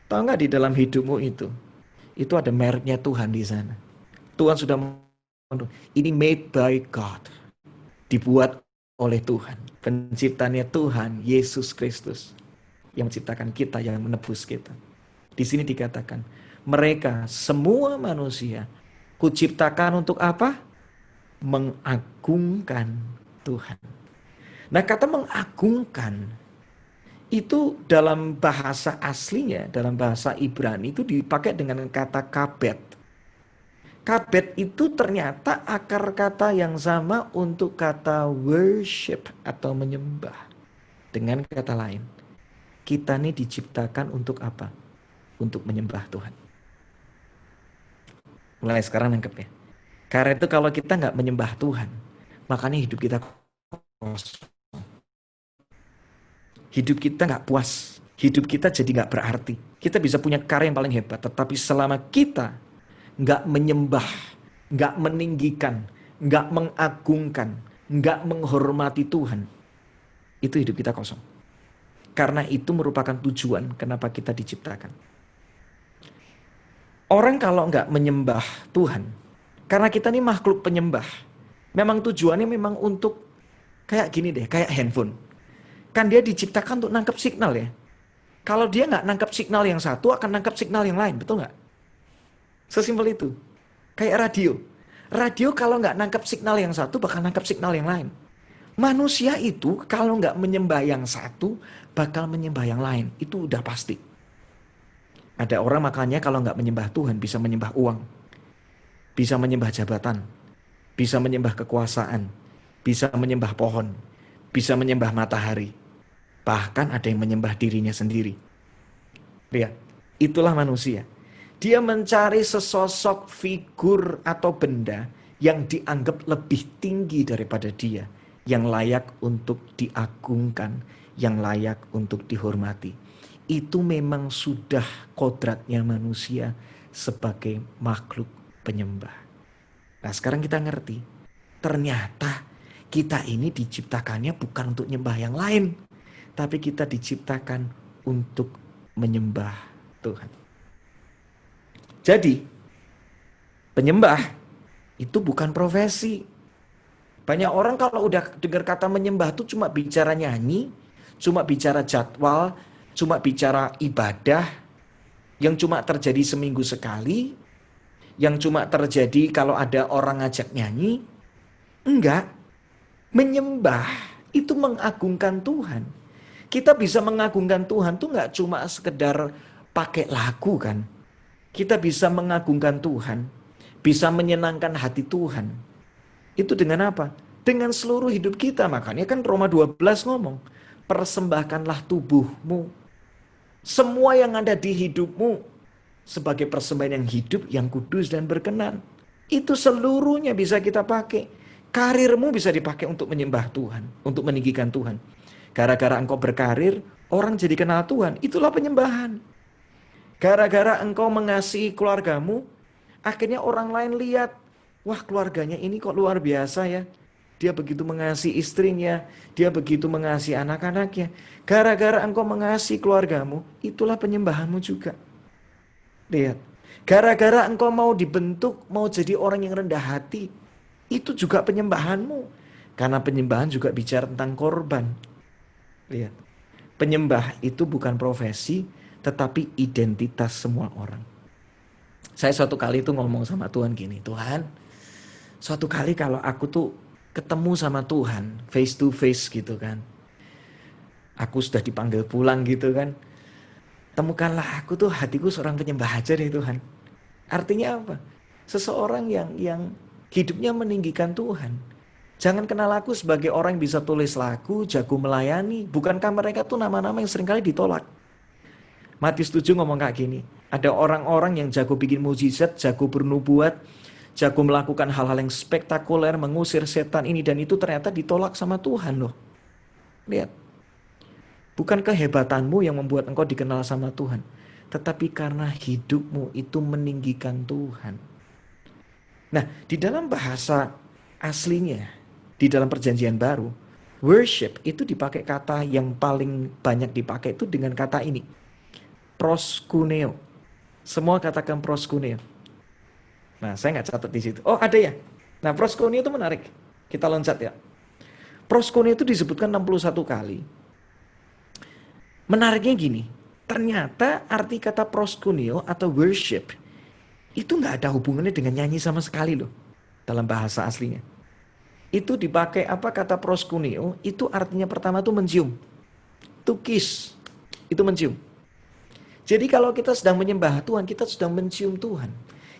Tahu nggak di dalam hidupmu itu ada mereknya Tuhan di sana. Tuhan sudah ini made by God. Dibuat oleh Tuhan. Penciptanya Tuhan, Yesus Kristus. Yang menciptakan kita, yang menebus kita. Di sini dikatakan, mereka semua manusia kuciptakan untuk apa? Mengagungkan Tuhan. Nah, kata mengagungkan itu dalam bahasa aslinya, dalam bahasa Ibrani itu dipakai dengan kata kabet. Kabet itu ternyata akar kata yang sama untuk kata worship atau menyembah. Dengan kata lain, kita ini diciptakan untuk apa? Untuk menyembah Tuhan. Mulai sekarang nangkep ya. Karena itu kalau kita nggak menyembah Tuhan, makanya hidup kita kosong. Hidup kita nggak puas. Hidup kita jadi nggak berarti. Kita bisa punya karya yang paling hebat, tetapi selama kita nggak menyembah, nggak meninggikan, nggak mengagungkan, nggak menghormati Tuhan, itu hidup kita kosong. Karena itu merupakan tujuan kenapa kita diciptakan. Orang kalau nggak menyembah Tuhan, karena kita ini makhluk penyembah, memang tujuannya memang untuk kayak gini deh, kayak handphone. Kan dia diciptakan untuk nangkep signal ya. Kalau dia nggak nangkep signal yang satu, akan nangkep signal yang lain, betul nggak? Sesimpel itu. Kayak radio. Radio kalau nggak nangkep signal yang satu, bakal nangkep signal yang lain. Manusia itu kalau nggak menyembah yang satu, bakal menyembah yang lain. Itu udah pasti. Ada orang makanya kalau nggak menyembah Tuhan, bisa menyembah uang. Bisa menyembah jabatan. Bisa menyembah kekuasaan. Bisa menyembah pohon. Bisa menyembah matahari. Bahkan ada yang menyembah dirinya sendiri. Lihat, itulah manusia. Dia mencari sesosok figur atau benda yang dianggap lebih tinggi daripada dia. Yang layak untuk diagungkan, yang layak untuk dihormati. Itu memang sudah kodratnya manusia sebagai makhluk penyembah. Nah, sekarang kita ngerti. Ternyata kita ini diciptakannya bukan untuk nyembah yang lain. Tapi kita diciptakan untuk menyembah Tuhan. Jadi, penyembah itu bukan profesi. Banyak orang kalau udah dengar kata menyembah itu cuma bicara nyanyi, cuma bicara jadwal, cuma bicara ibadah, yang cuma terjadi seminggu sekali, yang cuma terjadi kalau ada orang ngajak nyanyi. Enggak. Menyembah itu mengagungkan Tuhan. Kita bisa mengagungkan Tuhan tuh enggak cuma sekedar pakai lagu kan. Kita bisa mengagungkan Tuhan, bisa menyenangkan hati Tuhan. Itu dengan apa? Dengan seluruh hidup kita. Makanya kan Roma 12 ngomong, persembahkanlah tubuhmu, semua yang ada di hidupmu sebagai persembahan yang hidup, yang kudus dan berkenan. Itu seluruhnya bisa kita pakai. Karirmu bisa dipakai untuk menyembah Tuhan, untuk meninggikan Tuhan. Gara-gara engkau berkarir, orang jadi kenal Tuhan. Itulah penyembahan. Gara-gara engkau mengasihi keluargamu, akhirnya orang lain lihat, wah keluarganya ini kok luar biasa ya. Dia begitu mengasihi istrinya, dia begitu mengasihi anak-anaknya. Gara-gara engkau mengasihi keluargamu, itulah penyembahanmu juga. Lihat, Gara-gara engkau mau dibentuk, mau jadi orang yang rendah hati, itu juga penyembahanmu. Karena penyembahan juga bicara tentang korban. Lihat, penyembah itu bukan profesi, tetapi identitas semua orang. Saya suatu kali itu ngomong sama Tuhan gini, Tuhan, suatu kali kalau aku tuh ketemu sama Tuhan, face to face gitu kan. Aku sudah dipanggil pulang gitu kan. Temukanlah aku tuh hatiku seorang penyembah aja deh Tuhan. Artinya apa? Seseorang yang hidupnya meninggikan Tuhan. Jangan kenal aku sebagai orang yang bisa tulis lagu, jago melayani. Bukankah mereka tuh nama-nama yang seringkali ditolak? Matius 7 ngomong kayak gini. Ada orang-orang yang jago bikin mujizat, jago bernubuat, jago melakukan hal-hal yang spektakuler, mengusir setan ini dan itu ternyata ditolak sama Tuhan loh. Lihat. Bukan kehebatanmu yang membuat engkau dikenal sama Tuhan. Tetapi karena hidupmu itu meninggikan Tuhan. Nah, di dalam bahasa aslinya, di dalam perjanjian baru, worship itu dipakai kata yang paling banyak dipakai itu dengan kata ini. Proskuneo. Semua katakan proskuneo. Nah, saya nggak catat di situ. Oh, ada ya. Nah, proskuneo itu menarik. Kita loncat ya. Proskuneo itu disebutkan 61 kali. Menariknya gini, ternyata arti kata proskuneo atau worship itu nggak ada hubungannya dengan nyanyi sama sekali loh dalam bahasa aslinya. Itu dipakai apa kata proskuneo, itu artinya pertama tuh mencium. To kiss, itu mencium. Jadi kalau kita sedang menyembah Tuhan, kita sedang mencium Tuhan.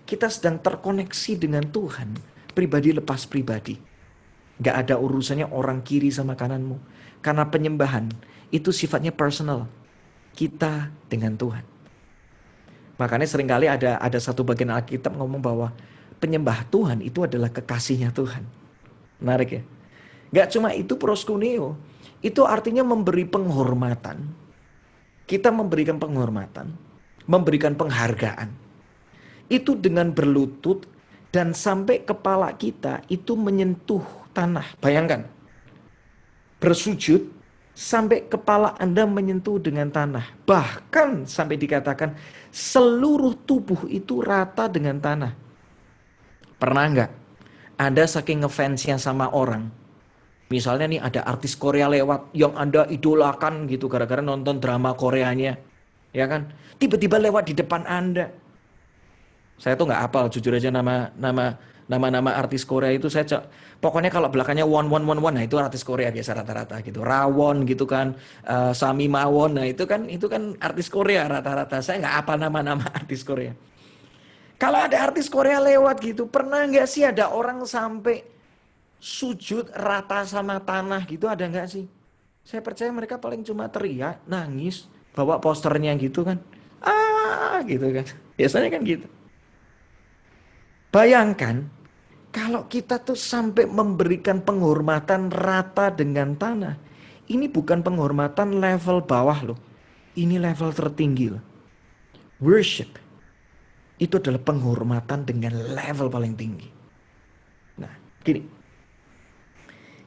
Kita sedang terkoneksi dengan Tuhan, pribadi lepas pribadi. Nggak ada urusannya orang kiri sama kananmu. Karena penyembahan itu sifatnya personal. Kita dengan Tuhan. Makanya seringkali ada satu bagian Alkitab ngomong bahwa penyembah Tuhan itu adalah kekasihnya Tuhan. Menarik ya. Gak cuma itu proskuneo. Itu artinya memberi penghormatan. Kita memberikan penghormatan. Memberikan penghargaan. Itu dengan berlutut dan sampai kepala kita itu menyentuh tanah. Bayangkan. Bersujud sampai kepala Anda menyentuh dengan tanah. Bahkan sampai dikatakan seluruh tubuh itu rata dengan tanah. Pernah nggak? Anda saking ngefansnya sama orang. Misalnya nih ada artis Korea lewat yang Anda idolakan gitu gara-gara nonton drama Koreanya. Ya kan? Tiba-tiba lewat di depan Anda. Saya tuh nggak hafal jujur aja nama artis Korea itu saya pokoknya kalau belakangnya one, nah itu artis Korea biasa rata-rata gitu. Rawon gitu kan, Sami Mawon, nah itu kan artis Korea rata-rata. Saya nggak apa nama-nama artis Korea. Kalau ada artis Korea lewat gitu, pernah nggak sih ada orang sampai sujud rata sama tanah gitu, ada nggak sih? Saya percaya mereka paling cuma teriak, nangis, bawa posternya gitu kan, gitu kan. Biasanya kan gitu. Bayangkan. Kalau kita tuh sampai memberikan penghormatan rata dengan tanah. Ini bukan penghormatan level bawah loh. Ini level tertinggi loh. Worship. Itu adalah penghormatan dengan level paling tinggi. Nah, gini.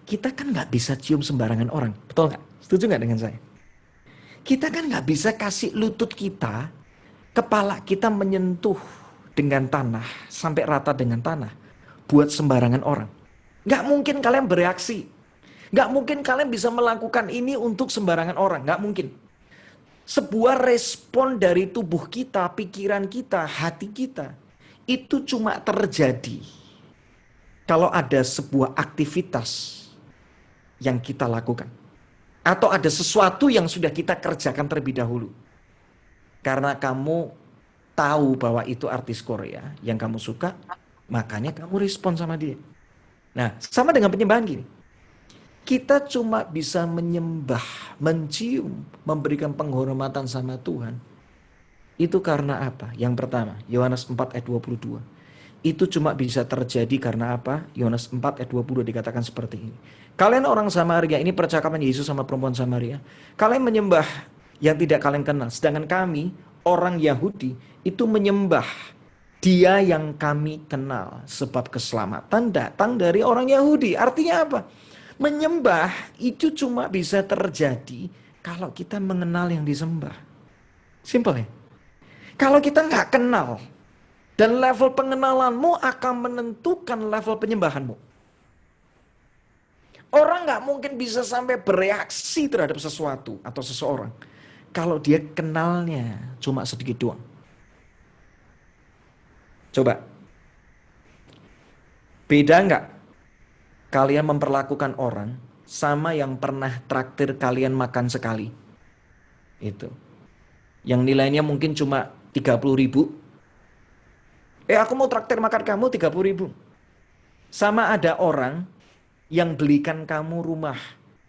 Kita kan gak bisa cium sembarangan orang. Betul gak? Setuju gak dengan saya? Kita kan gak bisa kasih lutut kita, kepala kita menyentuh dengan tanah, sampai rata dengan tanah. Buat sembarangan orang. Gak mungkin kalian bereaksi. Gak mungkin kalian bisa melakukan ini untuk sembarangan orang. Gak mungkin. Sebuah respon dari tubuh kita, pikiran kita, hati kita. Itu cuma terjadi. Kalau ada sebuah aktivitas yang kita lakukan. Atau ada sesuatu yang sudah kita kerjakan terlebih dahulu. Karena kamu tahu bahwa itu artis Korea yang kamu suka. Makanya kamu respon sama dia. Nah, sama dengan penyembahan gini. Kita cuma bisa menyembah, mencium, memberikan penghormatan sama Tuhan. Itu karena apa? Yang pertama, Yohanes 4 ayat 22. Itu cuma bisa terjadi karena apa? Yohanes 4 ayat 22 dikatakan seperti ini. Kalian orang Samaria, ini percakapan Yesus sama perempuan Samaria. Kalian menyembah yang tidak kalian kenal. Sedangkan kami, orang Yahudi, itu menyembah Dia yang kami kenal, sebab keselamatan datang dari orang Yahudi. Artinya apa? Menyembah itu cuma bisa terjadi kalau kita mengenal yang disembah. Simpel ya. Kalau kita nggak kenal, Dan level pengenalanmu akan menentukan level penyembahanmu. Orang nggak mungkin bisa sampai bereaksi terhadap sesuatu atau seseorang kalau dia kenalnya cuma sedikit doang. Coba, beda nggak kalian memperlakukan orang sama yang pernah traktir kalian makan sekali? Itu. Yang nilainya mungkin cuma 30.000. Aku mau traktir makan kamu 30.000. Sama ada orang yang belikan kamu rumah,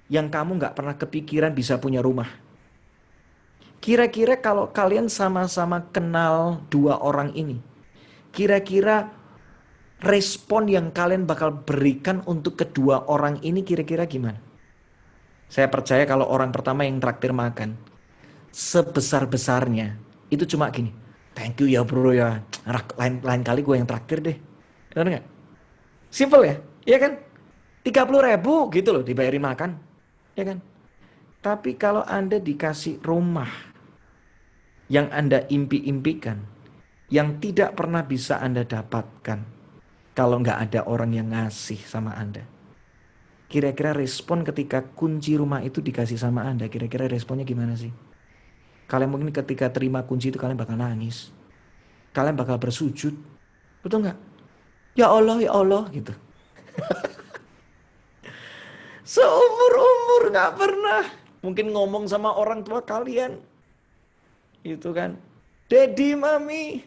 yang kamu nggak pernah kepikiran bisa punya rumah. Kira-kira kalau kalian sama-sama kenal dua orang ini, kira-kira respon yang kalian bakal berikan untuk kedua orang ini kira-kira gimana? Saya percaya kalau orang pertama yang traktir makan, sebesar-besarnya itu cuma gini, thank you ya bro ya, lain kali gue yang traktir deh. Benar nggak? Simple ya, iya kan? 30.000 gitu loh dibayarin makan, ya kan? Tapi kalau Anda dikasih rumah yang Anda impi-impikan, yang tidak pernah bisa Anda dapatkan kalau nggak ada orang yang ngasih sama Anda, kira-kira respon ketika kunci rumah itu dikasih sama Anda, kira-kira responnya gimana sih? Kalian mungkin ketika terima kunci itu kalian bakal nangis, kalian bakal bersujud, betul nggak? Ya Allah gitu. Seumur-umur gak pernah mungkin ngomong sama orang tua kalian. Itu kan. Daddy, mami.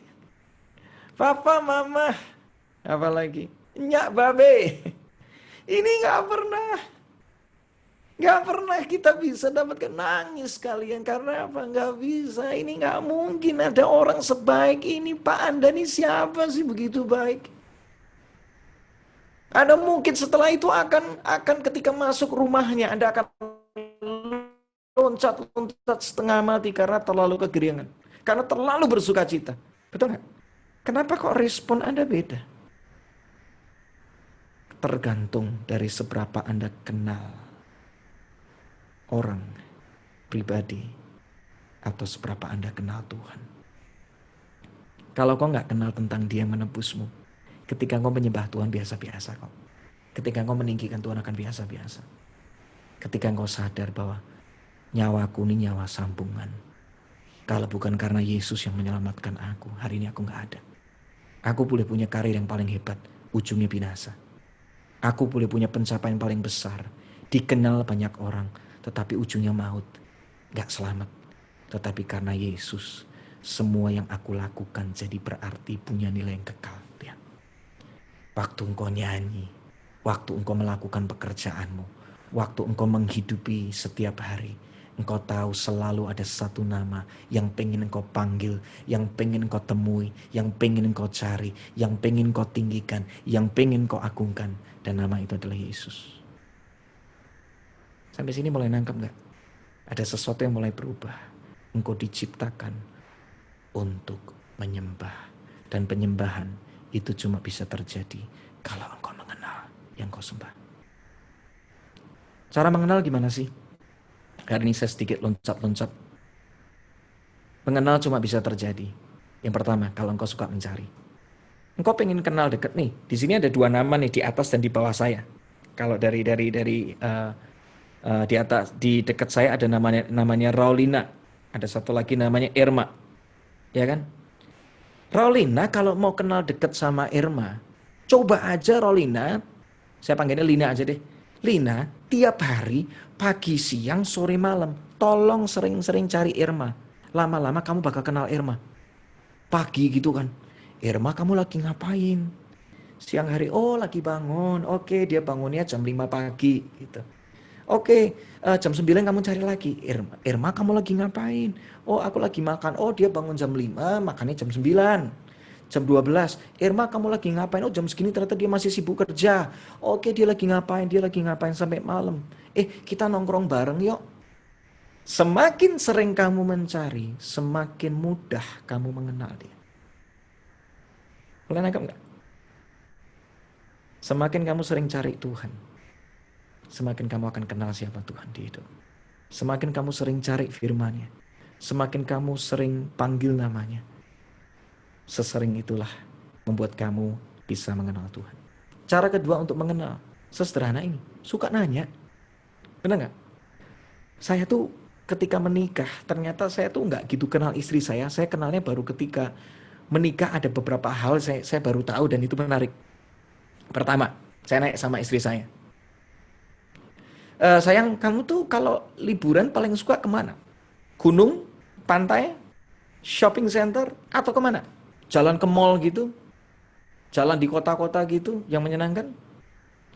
Papa, mama. Apalagi. Nyak, babe. Ini gak pernah. Gak pernah kita bisa dapatkan, nangis kalian. Karena apa? Gak bisa. Ini gak mungkin ada orang sebaik ini. Pak, Anda ini siapa sih begitu baik? Anda mungkin setelah itu akan ketika masuk rumahnya Anda akan loncat-loncat setengah mati karena terlalu kegeriangan, karena terlalu bersuka cita. Betul nggak? Kenapa kok respon Anda beda? Tergantung dari seberapa Anda kenal orang pribadi atau seberapa Anda kenal Tuhan. Kalau kau nggak kenal tentang Dia yang menebusmu, ketika engkau menyembah Tuhan biasa-biasa kok. Ketika engkau meninggikan Tuhan akan biasa-biasa. Ketika engkau sadar bahwa nyawaku ini nyawa sambungan. Kalau bukan karena Yesus yang menyelamatkan aku, hari ini aku gak ada. Aku boleh punya karir yang paling hebat, ujungnya binasa. Aku boleh punya pencapaian paling besar, dikenal banyak orang, tetapi ujungnya maut. Gak selamat. Tetapi karena Yesus, semua yang aku lakukan jadi berarti punya nilai yang kekal. Waktu engkau nyanyi, waktu engkau melakukan pekerjaanmu, waktu engkau menghidupi setiap hari, engkau tahu selalu ada satu nama yang pengen engkau panggil, yang pengen engkau temui, yang pengen engkau cari, yang pengen engkau tinggikan, yang pengen engkau agungkan. Dan nama itu adalah Yesus. Sampai sini mulai nangkep gak? Ada sesuatu yang mulai berubah. Engkau diciptakan untuk menyembah. Dan penyembahan itu cuma bisa terjadi kalau engkau mengenal yang kau sembah. Cara mengenal gimana sih? Hari ini saya sedikit loncat-loncat. Mengenal cuma bisa terjadi. Yang pertama, kalau engkau suka mencari. Engkau pengen kenal deket nih. Di sini ada dua nama nih, di atas dan di bawah saya. Kalau dari di atas, di dekat saya ada namanya Raulina. Ada satu lagi namanya Irma. Ya kan? Raulina kalau mau kenal deket sama Irma, coba aja Raulina, saya panggilnya Lina aja deh. Lina, tiap hari, pagi, siang, sore, malam, tolong sering-sering cari Irma. Lama-lama kamu bakal kenal Irma. Pagi gitu kan, Irma kamu lagi ngapain? Siang hari, oh lagi bangun, oke dia bangunnya jam 5 pagi gitu. Oke, jam 9 kamu cari lagi. Irma kamu lagi ngapain? Oh aku lagi makan. Oh dia bangun jam 5, makannya jam 9. Jam 12, Irma kamu lagi ngapain? Oh jam segini ternyata dia masih sibuk kerja. Oke dia lagi ngapain? Dia lagi ngapain sampai malam? Kita nongkrong bareng yuk. Semakin sering kamu mencari, semakin mudah kamu mengenal dia. Boleh nangkep gak? Semakin kamu sering cari Tuhan, semakin kamu akan kenal siapa Tuhan di hidup. Semakin kamu sering cari firman-Nya, semakin kamu sering panggil namanya, sesering itulah membuat kamu bisa mengenal Tuhan. Cara kedua untuk mengenal, sesederhana ini, suka nanya. Benar nggak? Saya tuh ketika menikah, ternyata saya tuh nggak gitu kenal istri saya kenalnya baru ketika menikah. Ada beberapa hal saya baru tahu dan itu menarik. Pertama, saya nanya sama istri saya, sayang, kamu tuh kalau liburan paling suka kemana? Gunung, pantai, shopping center, atau kemana? Jalan ke mall gitu? Jalan di kota-kota gitu yang menyenangkan?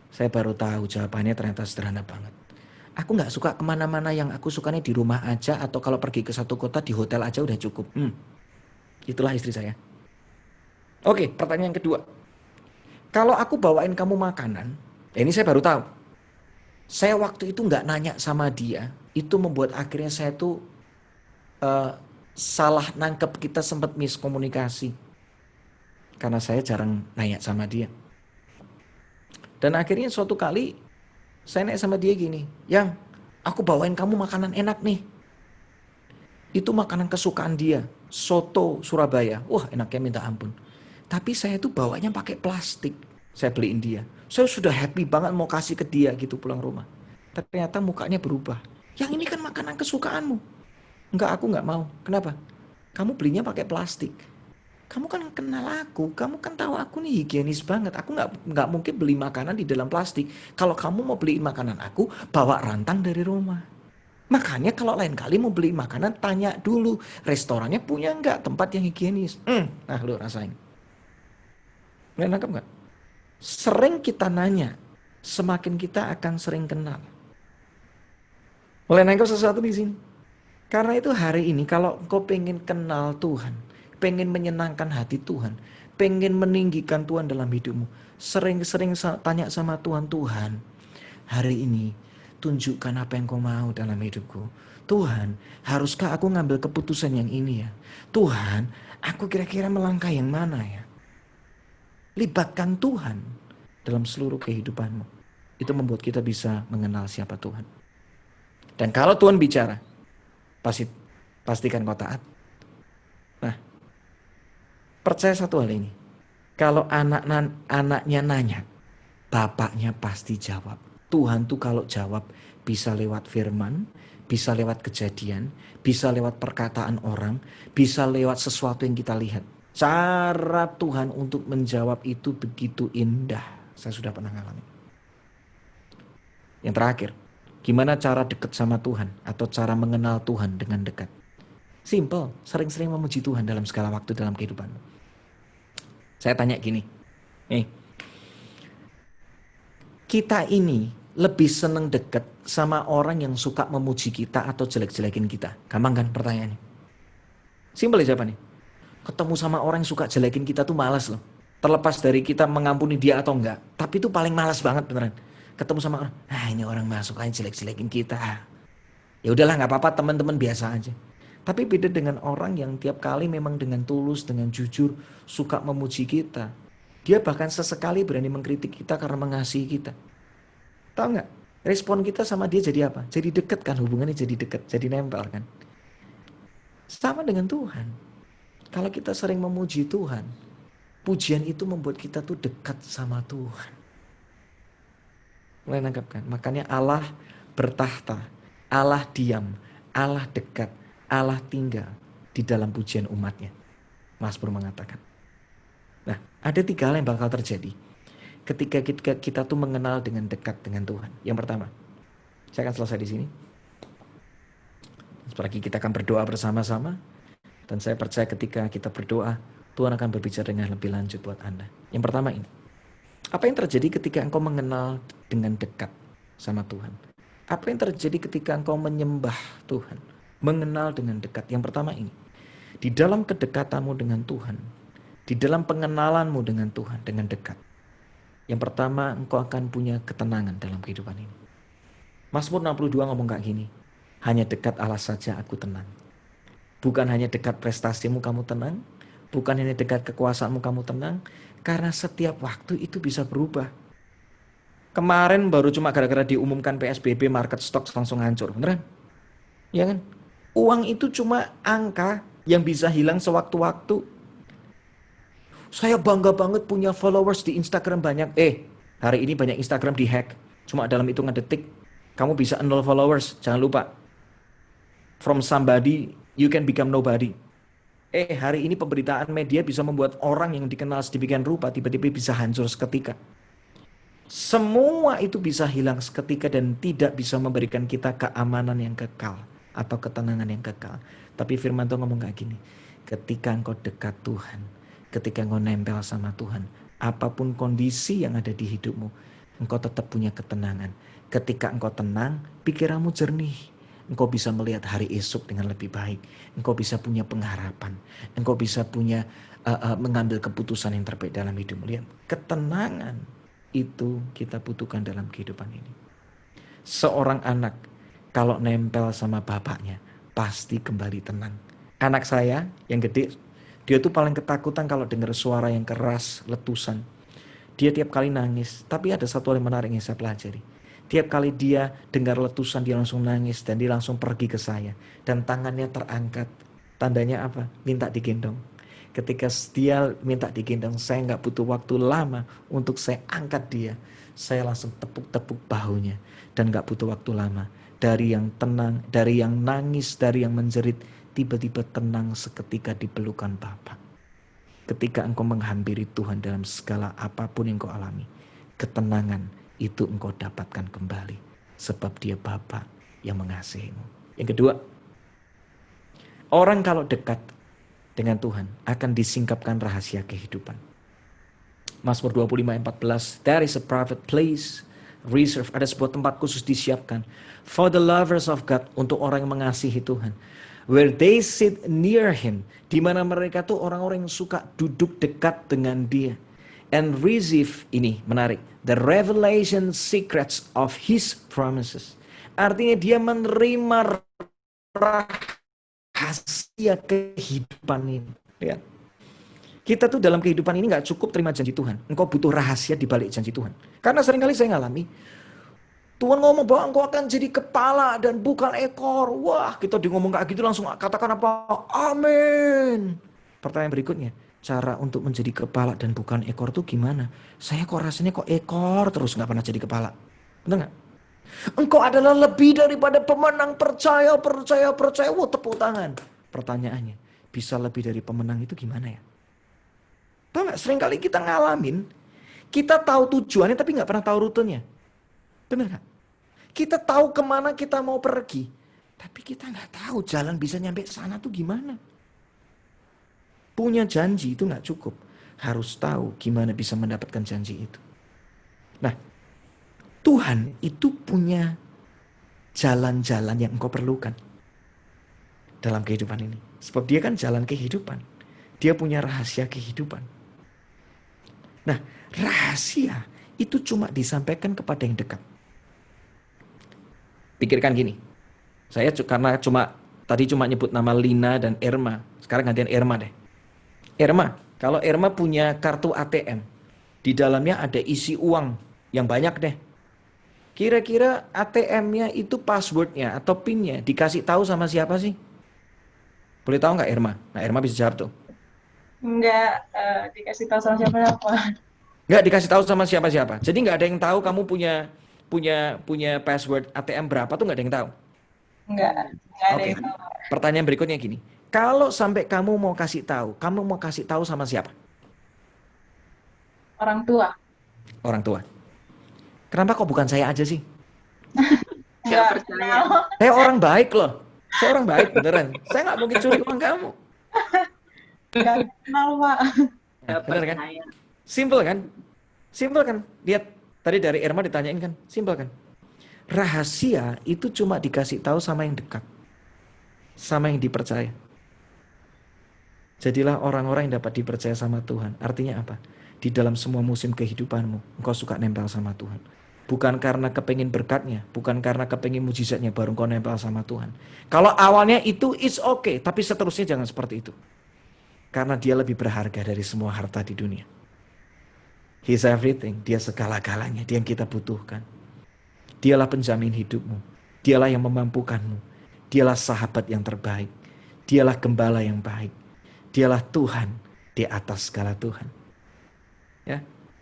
Saya baru tahu jawabannya ternyata sederhana banget. Aku nggak suka kemana-mana, yang aku sukanya di rumah aja, atau kalau pergi ke satu kota di hotel aja udah cukup. Itulah istri saya. Oke, pertanyaan kedua. Kalau aku bawain kamu makanan, ini saya baru tahu. Saya waktu itu nggak nanya sama dia, itu membuat akhirnya saya tuh salah nangkep, kita sempat miskomunikasi. Karena saya jarang nanya sama dia. Dan akhirnya suatu kali saya nanya sama dia gini, yang aku bawain kamu makanan enak nih. Itu makanan kesukaan dia, soto Surabaya. Wah, enaknya minta ampun. Tapi saya tuh bawanya pakai plastik. Saya beliin dia. Saya sudah happy banget mau kasih ke dia gitu pulang rumah. Ternyata mukanya berubah. Yang ini kan makanan kesukaanmu. Enggak, aku enggak mau. Kenapa? Kamu belinya pakai plastik. Kamu kan kenal aku, kamu kan tahu aku nih higienis banget. Aku nggak mungkin beli makanan di dalam plastik. Kalau kamu mau beliin makanan aku, bawa rantang dari rumah. Makanya kalau lain kali mau beli makanan, tanya dulu restorannya punya nggak tempat yang higienis. Nah, lu rasain. Nggak nangkep nggak? Sering kita nanya, semakin kita akan sering kenal. Mulai nangkep sesuatu di sini. Karena itu hari ini kalau engkau pengen kenal Tuhan, pengen menyenangkan hati Tuhan, pengen meninggikan Tuhan dalam hidupmu, sering-sering tanya sama Tuhan, Tuhan, hari ini tunjukkan apa yang kau mau dalam hidupku. Tuhan, haruskah aku ngambil keputusan yang ini ya? Tuhan, aku kira-kira melangkah yang mana ya? Libatkan Tuhan dalam seluruh kehidupanmu. Itu membuat kita bisa mengenal siapa Tuhan. Dan kalau Tuhan bicara, pastikan kau taat. Nah, percaya satu hal ini. Kalau anaknya nanya, bapaknya pasti jawab. Tuhan tuh kalau jawab bisa lewat firman, bisa lewat kejadian, bisa lewat perkataan orang, bisa lewat sesuatu yang kita lihat. Cara Tuhan untuk menjawab itu begitu indah. Saya sudah pernah ngalamin. Yang terakhir, gimana cara dekat sama Tuhan atau cara mengenal Tuhan dengan dekat? Simple, sering-sering memuji Tuhan dalam segala waktu dalam kehidupan. Saya tanya gini, kita ini lebih seneng deket sama orang yang suka memuji kita atau jelek-jelekin kita? Gampang kan pertanyaannya? Simple ya jawabannya. Ketemu sama orang yang suka jelekin kita tuh malas loh. Terlepas dari kita mengampuni dia atau enggak. Tapi itu paling malas banget beneran. Ketemu sama orang, ini orang masuk aja jelek-jelekin kita. Ya udahlah, nggak apa-apa, teman-teman biasa aja. Tapi beda dengan orang yang tiap kali memang dengan tulus, dengan jujur, suka memuji kita. Dia bahkan sesekali berani mengkritik kita karena mengasihi kita. Tahu nggak? Respon kita sama dia jadi apa? Jadi dekat kan, hubungannya jadi dekat, jadi nempel kan. Sama dengan Tuhan. Kalau kita sering memuji Tuhan, pujian itu membuat kita tuh dekat sama Tuhan. Mulai nangkap kan? Makanya Allah bertahta, Allah diam, Allah dekat, Allah tinggal di dalam pujian umatnya. Mazmur mengatakan. Nah, ada 3 hal yang bakal terjadi ketika kita tuh mengenal dengan dekat dengan Tuhan. Yang pertama, saya akan selesai di sini. Seperti kita akan berdoa bersama-sama. Dan saya percaya ketika kita berdoa, Tuhan akan berbicara dengan lebih lanjut buat Anda. Yang pertama ini, apa yang terjadi ketika engkau mengenal dengan dekat sama Tuhan? Apa yang terjadi ketika engkau menyembah Tuhan? Mengenal dengan dekat. Yang pertama ini, di dalam kedekatanmu dengan Tuhan, di dalam pengenalanmu dengan Tuhan, dengan dekat. Yang pertama, engkau akan punya ketenangan dalam kehidupan ini. Mazmur 62 ngomong kayak gini, hanya dekat Allah saja aku tenang. Bukan hanya dekat prestasimu kamu tenang, bukan hanya dekat kekuasaanmu kamu tenang, karena setiap waktu itu bisa berubah. Kemarin baru cuma gara-gara diumumkan PSBB, market stock langsung hancur, beneran? Ya kan? Uang itu cuma angka yang bisa hilang sewaktu-waktu. Saya bangga banget punya followers di Instagram banyak. Hari ini banyak Instagram dihack. Cuma dalam hitungan detik, kamu bisa 0 followers. Jangan lupa. From somebody, you can become nobody. Hari ini pemberitaan media bisa membuat orang yang dikenal sedemikian rupa tiba-tiba bisa hancur seketika. Semua itu bisa hilang seketika dan tidak bisa memberikan kita keamanan yang kekal atau ketenangan yang kekal. Tapi firman Tuhan ngomong kayak gini, ketika engkau dekat Tuhan, ketika engkau nempel sama Tuhan, apapun kondisi yang ada di hidupmu, engkau tetap punya ketenangan. Ketika engkau tenang, pikiranmu jernih. Engkau bisa melihat hari esok dengan lebih baik. Engkau bisa punya pengharapan. Engkau bisa punya mengambil keputusan yang terbaik dalam hidupmu. Lihat, ketenangan itu kita butuhkan dalam kehidupan ini. Seorang anak kalau nempel sama bapaknya pasti kembali tenang. Anak saya yang gede, dia tuh paling ketakutan kalau dengar suara yang keras, letusan. Dia tiap kali nangis. Tapi ada satu hal yang menarik yang saya pelajari. Tiap kali dia dengar letusan, dia langsung nangis dan dia langsung pergi ke saya. Dan tangannya terangkat. Tandanya apa? Minta digendong. Ketika dia minta digendong, saya nggak butuh waktu lama untuk saya angkat dia. Saya langsung tepuk-tepuk bahunya. Dan nggak butuh waktu lama. Dari yang tenang, dari yang nangis, dari yang menjerit, tiba-tiba tenang seketika di pelukan Bapa. Ketika engkau menghampiri Tuhan dalam segala apapun yang engkau alami, ketenangan itu engkau dapatkan kembali. Sebab dia Bapa yang mengasihimu. Yang kedua, orang kalau dekat dengan Tuhan akan disingkapkan rahasia kehidupan. Mazmur 25:14, there is a private place reserved, ada sebuah tempat khusus disiapkan for the lovers of God, untuk orang yang mengasihi Tuhan. Where they sit near him, di mana mereka tuh orang-orang yang suka duduk dekat dengan dia. And receive, ini menarik, the revelation secrets of his promises. Artinya dia menerima rahasia kehidupan ini. Lihat. Kita tuh dalam kehidupan ini gak cukup terima janji Tuhan. Engkau butuh rahasia di balik janji Tuhan. Karena seringkali saya ngalami, Tuhan ngomong bahwa engkau akan jadi kepala dan bukan ekor. Wah, kita ngomong kayak gitu langsung katakan apa? Amin. Pertanyaan berikutnya, cara untuk menjadi kepala dan bukan ekor tuh gimana? Saya kok rasanya kok ekor terus, gak pernah jadi kepala. Benar gak? Engkau adalah lebih daripada pemenang, percaya. Wah, tepuk tangan. Pertanyaannya, bisa lebih dari pemenang itu gimana ya? Tahu gak? Seringkali kita ngalamin, kita tahu tujuannya tapi gak pernah tahu rutenya. Benar gak? Kita tahu kemana kita mau pergi, tapi kita gak tahu jalan bisa nyampe sana tuh gimana. Punya janji itu gak cukup. Harus tahu gimana bisa mendapatkan janji itu. Nah, Tuhan itu punya jalan-jalan yang engkau perlukan dalam kehidupan ini. Sebab dia kan jalan kehidupan. Dia punya rahasia kehidupan. Nah, rahasia itu cuma disampaikan kepada yang dekat. Pikirkan gini. Saya karena tadi cuma nyebut nama Lina dan Irma. Sekarang gantian Irma deh. Irma, kalau Irma punya kartu ATM, di dalamnya ada isi uang yang banyak deh. Kira-kira ATM-nya itu passwordnya atau PIN-nya dikasih tahu sama siapa sih? Boleh tahu nggak Irma? Nah, Irma bisa jawab tuh. Nggak dikasih tahu sama siapa-siapa. Nggak dikasih tahu sama siapa-siapa. Jadi nggak ada yang tahu kamu punya password ATM berapa tuh, nggak ada yang tahu. Nggak ada Oke. yang tahu. Pertanyaan berikutnya gini. Kalau sampai kamu mau kasih tahu sama siapa? Orang tua. Orang tua. Kenapa kok bukan saya aja sih? Nggak percaya. Saya orang baik loh. Saya orang baik beneran. Saya nggak mungkin curi uang kamu. Nggak kenal, Pak. Nggak Bener kan? percaya. Simple kan? Simple kan? Lihat, tadi dari Irma ditanyain kan? Simple kan? Rahasia itu cuma dikasih tahu sama yang dekat. Sama yang dipercaya. Jadilah orang-orang yang dapat dipercaya sama Tuhan. Artinya apa? Di dalam semua musim kehidupanmu, engkau suka nempel sama Tuhan. Bukan karena kepengin berkatnya, bukan karena kepengin mujizatnya, baru engkau nempel sama Tuhan. Kalau awalnya itu it's okay, tapi seterusnya jangan seperti itu. Karena dia lebih berharga dari semua harta di dunia. He's everything, dia segala-galanya, dia yang kita butuhkan. Dialah penjamin hidupmu, dialah yang memampukanmu, dialah sahabat yang terbaik, dialah gembala yang baik, dialah Tuhan di atas segala Tuhan.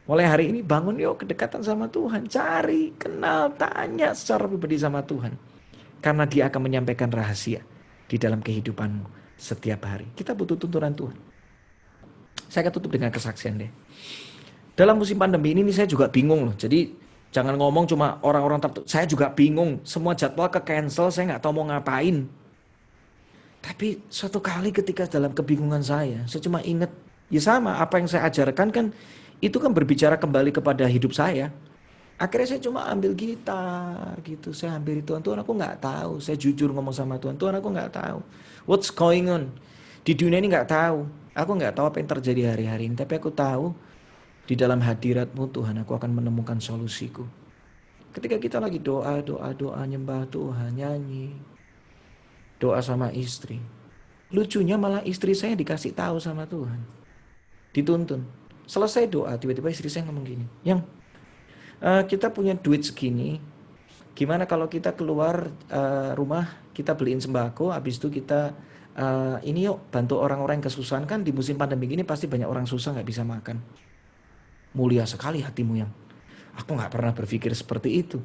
Mulai hari ini bangun yuk kedekatan sama Tuhan. Cari, kenal, tanya secara pribadi sama Tuhan. Karena dia akan menyampaikan rahasia di dalam kehidupanmu setiap hari. Kita butuh tuntunan Tuhan. Saya akan tutup dengan kesaksian deh. Dalam musim pandemi ini saya juga bingung loh. Jadi jangan ngomong cuma orang-orang tertentu. Saya juga bingung. Semua jadwal ke-cancel, saya nggak tahu mau ngapain. Tapi suatu kali ketika dalam kebingungan saya cuma ingat, ya sama apa yang saya ajarkan kan, itu kan berbicara kembali kepada hidup saya. Akhirnya saya cuma ambil gitar gitu. Saya hampiri Tuhan, Tuhan aku nggak tahu. Saya jujur ngomong sama Tuhan, Tuhan aku nggak tahu. What's going on? Di dunia ini nggak tahu. Aku nggak tahu apa yang terjadi hari-hari ini. Tapi aku tahu di dalam hadirat-Mu Tuhan aku akan menemukan solusiku. Ketika kita lagi doa, nyembah Tuhan, nyanyi. Doa sama istri. Lucunya malah istri saya dikasih tahu sama Tuhan. Dituntun. Selesai doa, tiba-tiba istri saya ngomong gini. Yang kita punya duit segini. Gimana kalau kita keluar rumah, kita beliin sembako. Habis itu kita ini yuk bantu orang-orang yang kesusahan. Kan di musim pandemi gini pasti banyak orang susah gak bisa makan. Mulia sekali hatimu yang. Aku gak pernah berpikir seperti itu.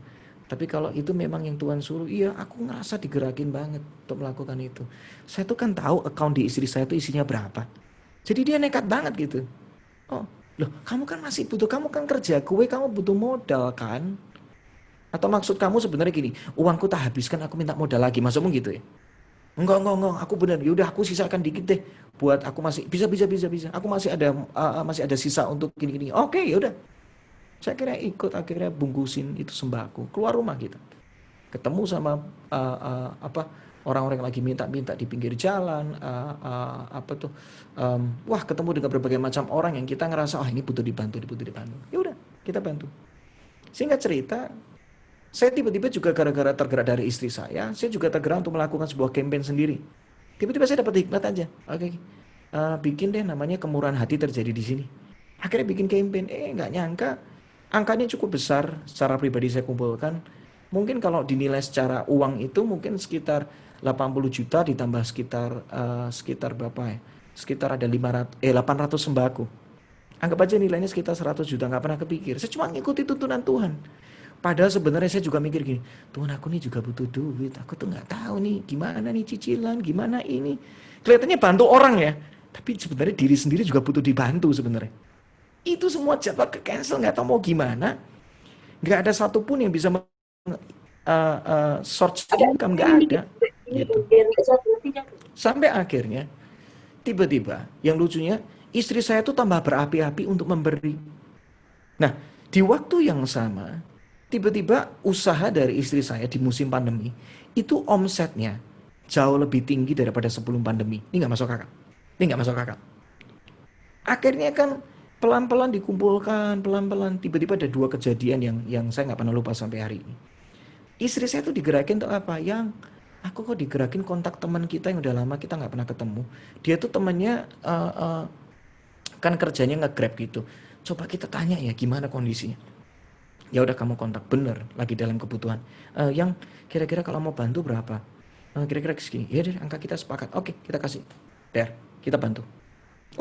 Tapi kalau itu memang yang Tuhan suruh, iya aku ngerasa digerakin banget untuk melakukan itu. Saya tuh kan tahu account di istri saya tuh isinya berapa. Jadi dia nekat banget gitu. Oh, loh kamu kan masih butuh, kamu kan kerja kue, kamu butuh modal kan? Atau maksud kamu sebenarnya gini, uangku tak habiskan, aku minta modal lagi, maksudmu gitu ya? Enggak, aku benar, yaudah aku sisakan dikit deh. Buat aku masih, bisa. Aku masih ada sisa untuk gini. Oke, yaudah. Saya kira ikut, akhirnya bungkusin itu sembako. Keluar rumah kita. Ketemu sama orang-orang yang lagi minta-minta di pinggir jalan. Wah ketemu dengan berbagai macam orang yang kita ngerasa, ini butuh dibantu. Ya udah, kita bantu. Singkat cerita, saya tiba-tiba juga gara-gara tergerak dari istri saya juga tergerak untuk melakukan sebuah campaign sendiri. Tiba-tiba saya dapat hikmat aja. Oke, bikin deh namanya kemurahan hati terjadi di sini. Akhirnya bikin campaign, nggak nyangka angkanya cukup besar. Secara pribadi saya kumpulkan, mungkin kalau dinilai secara uang itu mungkin sekitar 80 juta ditambah sekitar berapa ya? Sekitar ada 800 sembako. Anggap aja nilainya sekitar 100 juta, nggak pernah kepikir. Saya cuma ngikuti tuntunan Tuhan. Padahal sebenarnya saya juga mikir gini, Tuhan aku nih juga butuh duit, aku tuh nggak tahu nih gimana nih cicilan, gimana ini. Kelihatannya bantu orang ya, tapi sebenarnya diri sendiri juga butuh dibantu sebenarnya. Itu semua jadwal ke-cancel, nggak tahu mau gimana. Nggak ada satupun yang bisa source income, nggak ada. Gitu. Sampai akhirnya, tiba-tiba, yang lucunya, istri saya tuh tambah berapi-api untuk memberi. Nah, di waktu yang sama, tiba-tiba usaha dari istri saya di musim pandemi, itu omsetnya jauh lebih tinggi daripada sebelum pandemi. Ini nggak masuk akal. Akhirnya kan, pelan-pelan dikumpulkan, pelan-pelan. Tiba-tiba ada 2 kejadian yang saya nggak pernah lupa sampai hari ini. Istri saya tuh digerakin untuk apa? Yang aku kok digerakin kontak teman kita yang udah lama kita nggak pernah ketemu. Dia tuh temannya kan kerjanya nge-grab gitu. Coba kita tanya ya gimana kondisinya. Ya udah kamu kontak, bener lagi dalam kebutuhan. Yang kira-kira kalau mau bantu berapa? Kira-kira segini. Ya deh angka kita sepakat. Oke kita kasih. Kita bantu.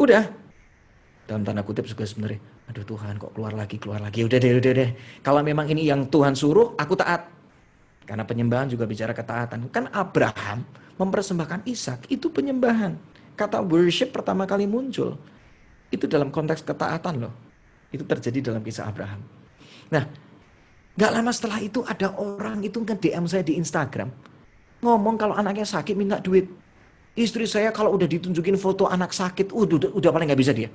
Udah. Dalam tanda kutip juga sebenarnya, aduh Tuhan kok keluar lagi. Udah deh. Kalau memang ini yang Tuhan suruh, aku taat. Karena penyembahan juga bicara ketaatan. Kan Abraham mempersembahkan Ishak, itu penyembahan. Kata worship pertama kali muncul. Itu dalam konteks ketaatan loh. Itu terjadi dalam kisah Abraham. Nah, gak lama setelah itu ada orang itu nge-DM saya di Instagram. Ngomong kalau anaknya sakit minta duit. Istri saya kalau udah ditunjukin foto anak sakit, udah paling gak bisa dia.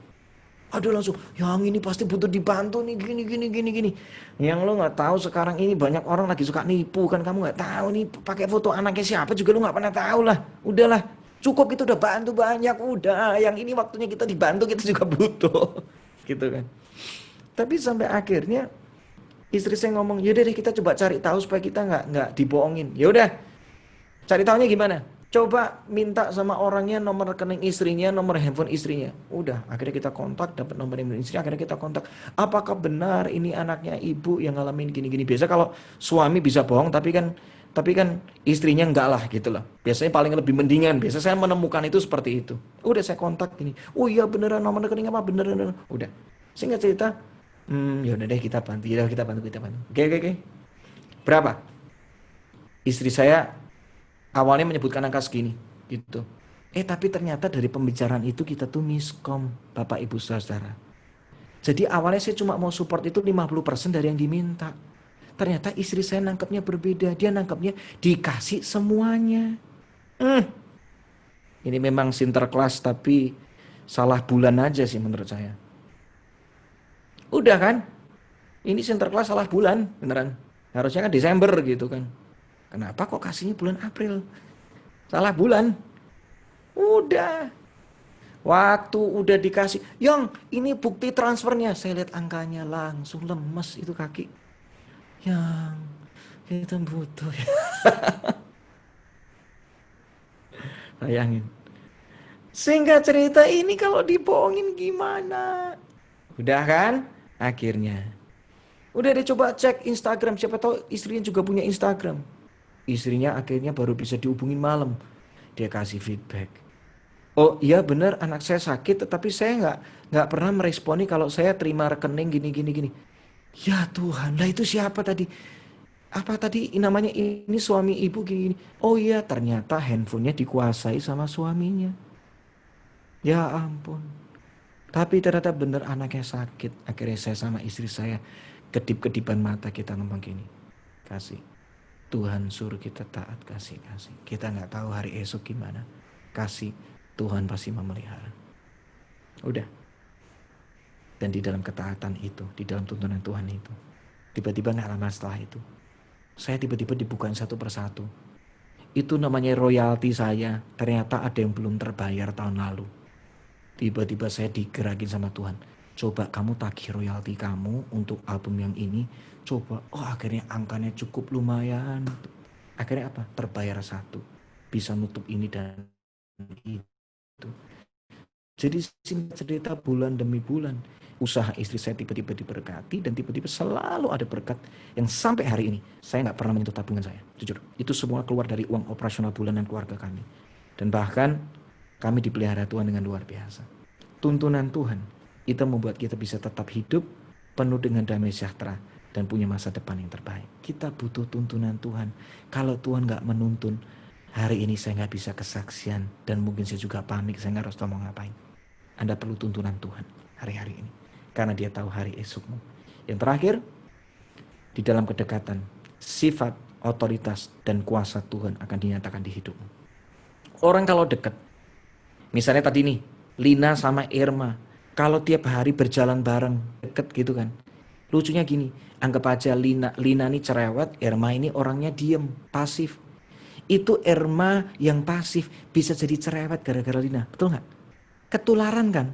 Aduh langsung, yang ini pasti butuh dibantu nih gini. Yang lo nggak tahu sekarang ini banyak orang lagi suka nipu kan, kamu nggak tahu nih pakai foto anaknya siapa juga lo nggak pernah tahu lah. Udahlah, cukup kita udah bantu banyak, udah. Yang ini waktunya kita dibantu, kita juga butuh, gitu kan. Tapi sampai akhirnya istri saya ngomong, yaudah deh kita coba cari tahu supaya kita nggak dibohongin. Yaudah, cari tahunya gimana? Coba minta sama orangnya nomor rekening istrinya, nomor handphone istrinya. Udah, akhirnya kita kontak, dapat nomor handphone istri, akhirnya kita kontak. Apakah benar ini anaknya ibu yang ngalamin gini-gini? Biasa kalau suami bisa bohong, tapi kan istrinya enggak lah gitu loh. Biasanya paling lebih mendingan. Biasa saya menemukan itu seperti itu. Udah saya kontak gini. Oh iya beneran nomor rekening apa? Beneran. Udah. Singkat cerita, Ya udah deh kita bantu. Ya kita bantu. Oke. Berapa? Istri saya awalnya menyebutkan angka segini, gitu. Tapi ternyata dari pembicaraan itu kita tuh miskom, Bapak Ibu Saudara. Jadi awalnya saya cuma mau support itu 50% dari yang diminta. Ternyata istri saya nangkepnya berbeda. Dia nangkepnya dikasih semuanya. Ini memang sinterklas tapi salah bulan aja sih menurut saya. Udah kan? Ini sinterklas salah bulan, beneran. Harusnya kan Desember gitu kan. Kenapa kok kasihnya bulan April? Salah bulan. Udah. Waktu udah dikasih, Yang ini bukti transfernya. Saya lihat angkanya langsung lemes itu kaki. Yang kita butuh ya. Bayangin. Sehingga cerita ini kalau dibohongin gimana? Udah kan? Akhirnya. Udah deh coba cek Instagram. Siapa tahu istrinya juga punya Instagram. Istrinya akhirnya baru bisa dihubungin malam. Dia kasih feedback. Oh iya benar anak saya sakit tetapi saya nggak pernah meresponi kalau saya terima rekening gini. Ya Tuhan, lah itu siapa tadi? Apa tadi namanya ini suami ibu gini. Oh iya ternyata handphonenya dikuasai sama suaminya. Ya ampun. Tapi ternyata benar anaknya sakit. Akhirnya saya sama istri saya kedip-kedipan mata kita ngomong gini. Kasih. Tuhan suruh kita taat kasih. Kita nggak tahu hari esok gimana. Kasih. Tuhan pasti memelihara. Udah. Dan di dalam ketaatan itu, di dalam tuntunan Tuhan itu, tiba-tiba gak lama setelah itu, saya tiba-tiba dibukain satu persatu. Itu namanya royalti saya. Ternyata ada yang belum terbayar tahun lalu. Tiba-tiba saya digerakin sama Tuhan. Coba kamu tagih royalti kamu untuk album yang ini. Coba, akhirnya angkanya cukup lumayan. Akhirnya apa? Terbayar satu. Bisa nutup ini dan itu. Jadi singkat cerita bulan demi bulan usaha istri saya tiba-tiba diberkati dan tiba-tiba selalu ada berkat yang sampai hari ini saya nggak pernah menyentuh tabungan saya, jujur. Itu semua keluar dari uang operasional bulanan keluarga kami. Dan bahkan kami dipelihara Tuhan dengan luar biasa. Tuntunan Tuhan itu membuat kita bisa tetap hidup penuh dengan damai sejahtera dan punya masa depan yang terbaik. Kita butuh tuntunan Tuhan. Kalau Tuhan nggak menuntun, hari ini saya nggak bisa kesaksian dan mungkin saya juga panik, saya nggak harus mau ngapain. Anda perlu tuntunan Tuhan hari-hari ini. Karena dia tahu hari esokmu. Yang terakhir, di dalam kedekatan, sifat, otoritas, dan kuasa Tuhan akan dinyatakan di hidupmu. Orang kalau dekat, misalnya tadi nih, Lina sama Irma, kalau tiap hari berjalan bareng, deket gitu kan. Lucunya gini, anggap aja Lina ini cerewet, Irma ini orangnya diem, pasif. Itu Irma yang pasif bisa jadi cerewet gara-gara Lina, betul gak? Ketularan kan?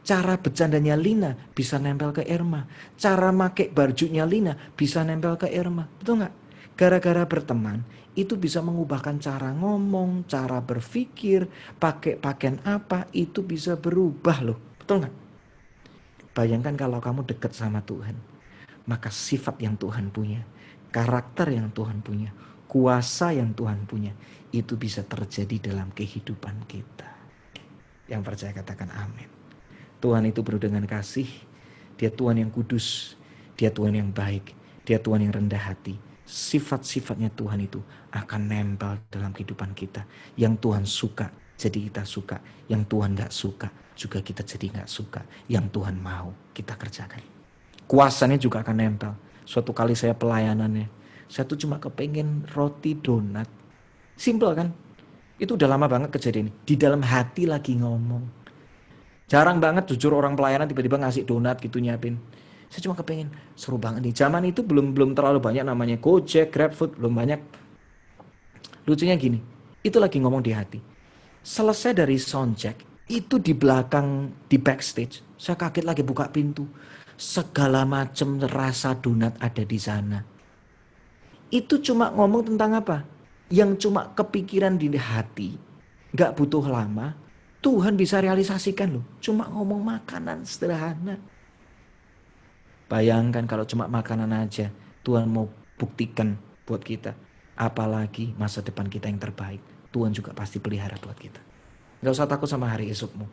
Cara bercandanya Lina bisa nempel ke Irma. Cara make bajunya Lina bisa nempel ke Irma. Betul gak? Gara-gara berteman itu bisa mengubahkan cara ngomong, cara berpikir, pakai pakaian apa itu bisa berubah loh. Betul gak? Bayangkan kalau kamu dekat sama Tuhan. Maka sifat yang Tuhan punya, karakter yang Tuhan punya, kuasa yang Tuhan punya, itu bisa terjadi dalam kehidupan kita. Yang percaya katakan amin. Tuhan itu penuh dengan kasih. Dia Tuhan yang kudus. Dia Tuhan yang baik. Dia Tuhan yang rendah hati. Sifat-sifatnya Tuhan itu akan nempel dalam kehidupan kita. Yang Tuhan suka, jadi kita suka. Yang Tuhan gak suka, juga kita jadi gak suka. Yang Tuhan mau, kita kerjakan. Kuasanya juga akan nempel. Suatu kali saya pelayanannya, saya tuh cuma kepengen roti donat. Simple kan? Itu udah lama banget kejadian ini. Di dalam hati lagi ngomong. Jarang banget jujur orang pelayanan tiba-tiba ngasih donat gitu nyiapin. Saya cuma kepengen, seru banget nih. Zaman itu belum terlalu banyak namanya Gojek, GrabFood, belum banyak. Lucunya gini, itu lagi ngomong di hati. Selesai dari soundcheck, itu di belakang, di backstage, saya kaget lagi buka pintu. Segala macam rasa donat ada di sana. Itu cuma ngomong tentang apa? Yang cuma kepikiran di hati, gak butuh lama, Tuhan bisa realisasikan loh. Cuma ngomong makanan sederhana. Bayangkan kalau cuma makanan aja, Tuhan mau buktikan buat kita. Apalagi masa depan kita yang terbaik, Tuhan juga pasti pelihara buat kita. Gak usah takut sama hari esokmu.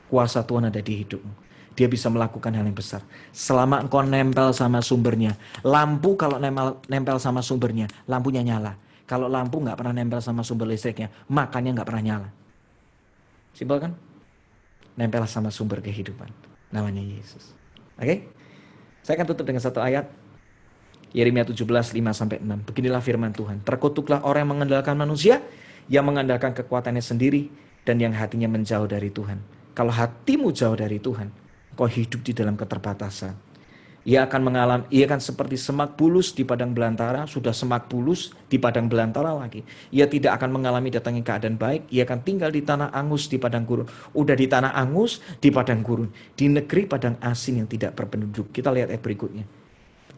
Kuasa Tuhan ada di hidupmu. dia bisa melakukan hal yang besar. Selama engkau nempel sama sumbernya. Lampu kalau nempel sama sumbernya, lampunya nyala. Kalau lampu nggak pernah nempel sama sumber listriknya, makanya nggak pernah nyala. Simpel kan? Nempel sama sumber kehidupan. Namanya Yesus. Oke? Saya akan tutup dengan satu ayat. Yeremia 17, 5-6. Beginilah firman Tuhan. Terkutuklah orang yang mengandalkan manusia, yang mengandalkan kekuatannya sendiri, dan yang hatinya menjauh dari Tuhan. Kalau hatimu jauh dari Tuhan, kau hidup di dalam keterbatasan. Ia akan seperti semak bulus di padang belantara, sudah semak bulus di padang belantara lagi. Ia tidak akan mengalami datangnya keadaan baik, ia akan tinggal di tanah angus di padang gurun. Udah di tanah angus, di padang gurun, di negeri padang asing yang tidak berpenduduk. Kita lihat ayat berikutnya.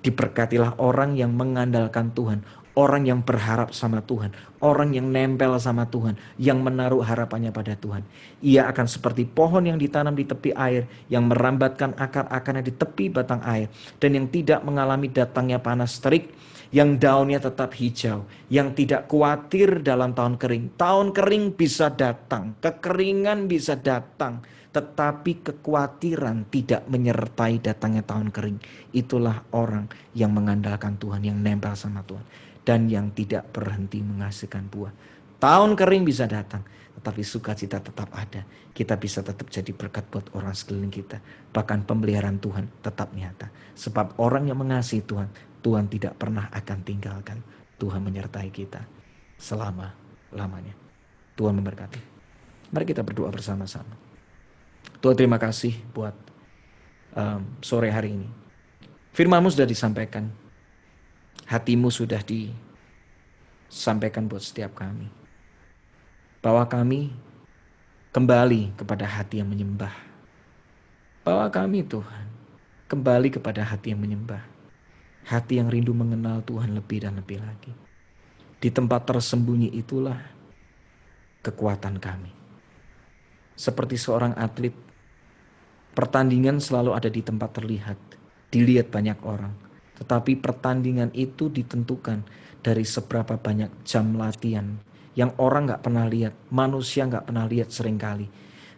Diberkatilah orang yang mengandalkan Tuhan, orang yang berharap sama Tuhan, orang yang nempel sama Tuhan, yang menaruh harapannya pada Tuhan. Ia akan seperti pohon yang ditanam di tepi air, yang merambatkan akar-akarnya di tepi batang air, dan yang tidak mengalami datangnya panas terik, yang daunnya tetap hijau, yang tidak khawatir dalam tahun kering. Tahun kering bisa datang, kekeringan bisa datang, tetapi kekhawatiran tidak menyertai datangnya tahun kering. Itulah orang yang mengandalkan Tuhan, yang nempel sama Tuhan, dan yang tidak berhenti menghasilkan buah. Tahun kering bisa datang, tetapi sukacita tetap ada. Kita bisa tetap jadi berkat buat orang sekeliling kita. Bahkan pemeliharaan Tuhan tetap nyata. Sebab orang yang mengasihi Tuhan, Tuhan tidak pernah akan tinggalkan. Tuhan menyertai kita selama-lamanya. Tuhan memberkati. Mari kita berdoa bersama-sama. Tuhan, terima kasih buat sore hari ini. Firman-Mu sudah disampaikan. Hati-Mu sudah disampaikan buat setiap kami. Bahwa kami kembali kepada hati yang menyembah. Bahwa kami, Tuhan, kembali kepada hati yang menyembah. Hati yang rindu mengenal Tuhan lebih dan lebih lagi. Di tempat tersembunyi itulah kekuatan kami. Seperti seorang atlet, pertandingan selalu ada di tempat terlihat, dilihat banyak orang. Tetapi pertandingan itu ditentukan dari seberapa banyak jam latihan yang orang gak pernah lihat, manusia gak pernah lihat seringkali.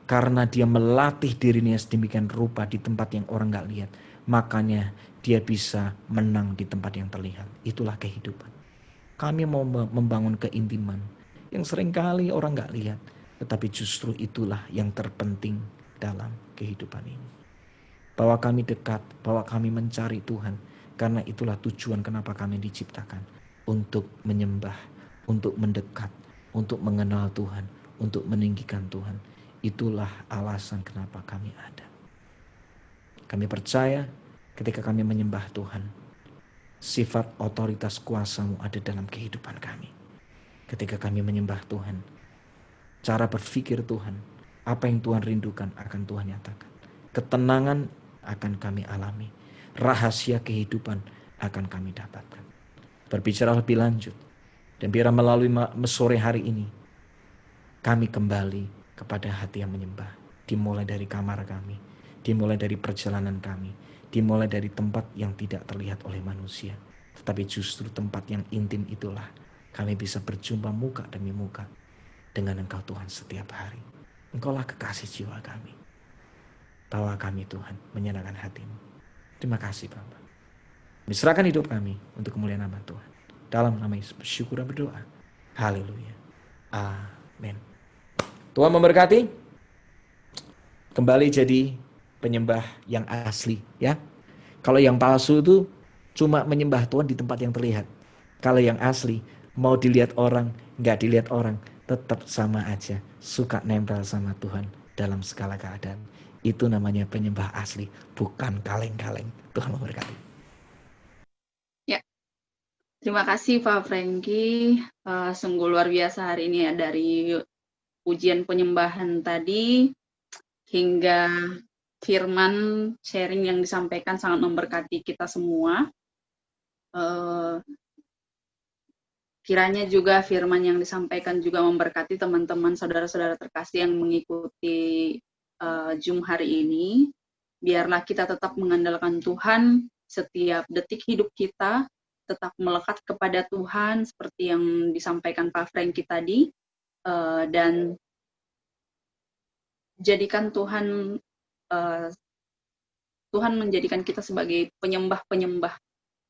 Karena dia melatih dirinya sedemikian rupa di tempat yang orang gak lihat, makanya dia bisa menang di tempat yang terlihat. Itulah kehidupan. Kami mau membangun keintiman yang seringkali orang gak lihat, tetapi justru itulah yang terpenting dalam kehidupan ini. Bahwa kami dekat, bahwa kami mencari Tuhan, karena itulah tujuan kenapa kami diciptakan. Untuk menyembah, untuk mendekat, untuk mengenal Tuhan, untuk meninggikan Tuhan. Itulah alasan kenapa kami ada. Kami percaya ketika kami menyembah Tuhan, sifat otoritas kuasa-Mu ada dalam kehidupan kami. Ketika kami menyembah Tuhan, cara berpikir Tuhan, apa yang Tuhan rindukan akan Tuhan nyatakan. Ketenangan akan kami alami. Rahasia kehidupan akan kami dapatkan. Berbicara lebih lanjut, dan biar melalui sore hari ini, kami kembali kepada hati yang menyembah. Dimulai dari kamar kami, dimulai dari perjalanan kami, dimulai dari tempat yang tidak terlihat oleh manusia. Tetapi justru tempat yang intim itulah kami bisa berjumpa muka demi muka dengan Engkau Tuhan setiap hari. Engkaulah kekasih jiwa kami. Bawa kami Tuhan menyenangkan hati-Mu. Terima kasih Bapa. Kami serahkan hidup kami untuk kemuliaan nama Tuhan. Dalam nama Yesus bersyukur dan berdoa. Haleluya. Amin. Tuhan memberkati. Kembali jadi penyembah yang asli ya. Kalau yang palsu itu cuma menyembah Tuhan di tempat yang terlihat. Kalau yang asli mau dilihat orang, nggak dilihat orang, tetap sama aja. Suka nempel sama Tuhan dalam segala keadaan. Itu namanya penyembah asli, bukan kaleng-kaleng. Tuhan memberkati. Ya, terima kasih Pak Franky. Sungguh luar biasa hari ini ya, dari ujian penyembahan tadi hingga firman sharing yang disampaikan sangat memberkati kita semua. Kiranya juga firman yang disampaikan juga memberkati teman-teman saudara-saudara terkasih yang mengikuti Zoom hari ini. Biarlah kita tetap mengandalkan Tuhan setiap detik hidup kita, tetap melekat kepada Tuhan seperti yang disampaikan Pak Franky tadi, dan jadikan Tuhan Tuhan menjadikan kita sebagai penyembah-penyembah.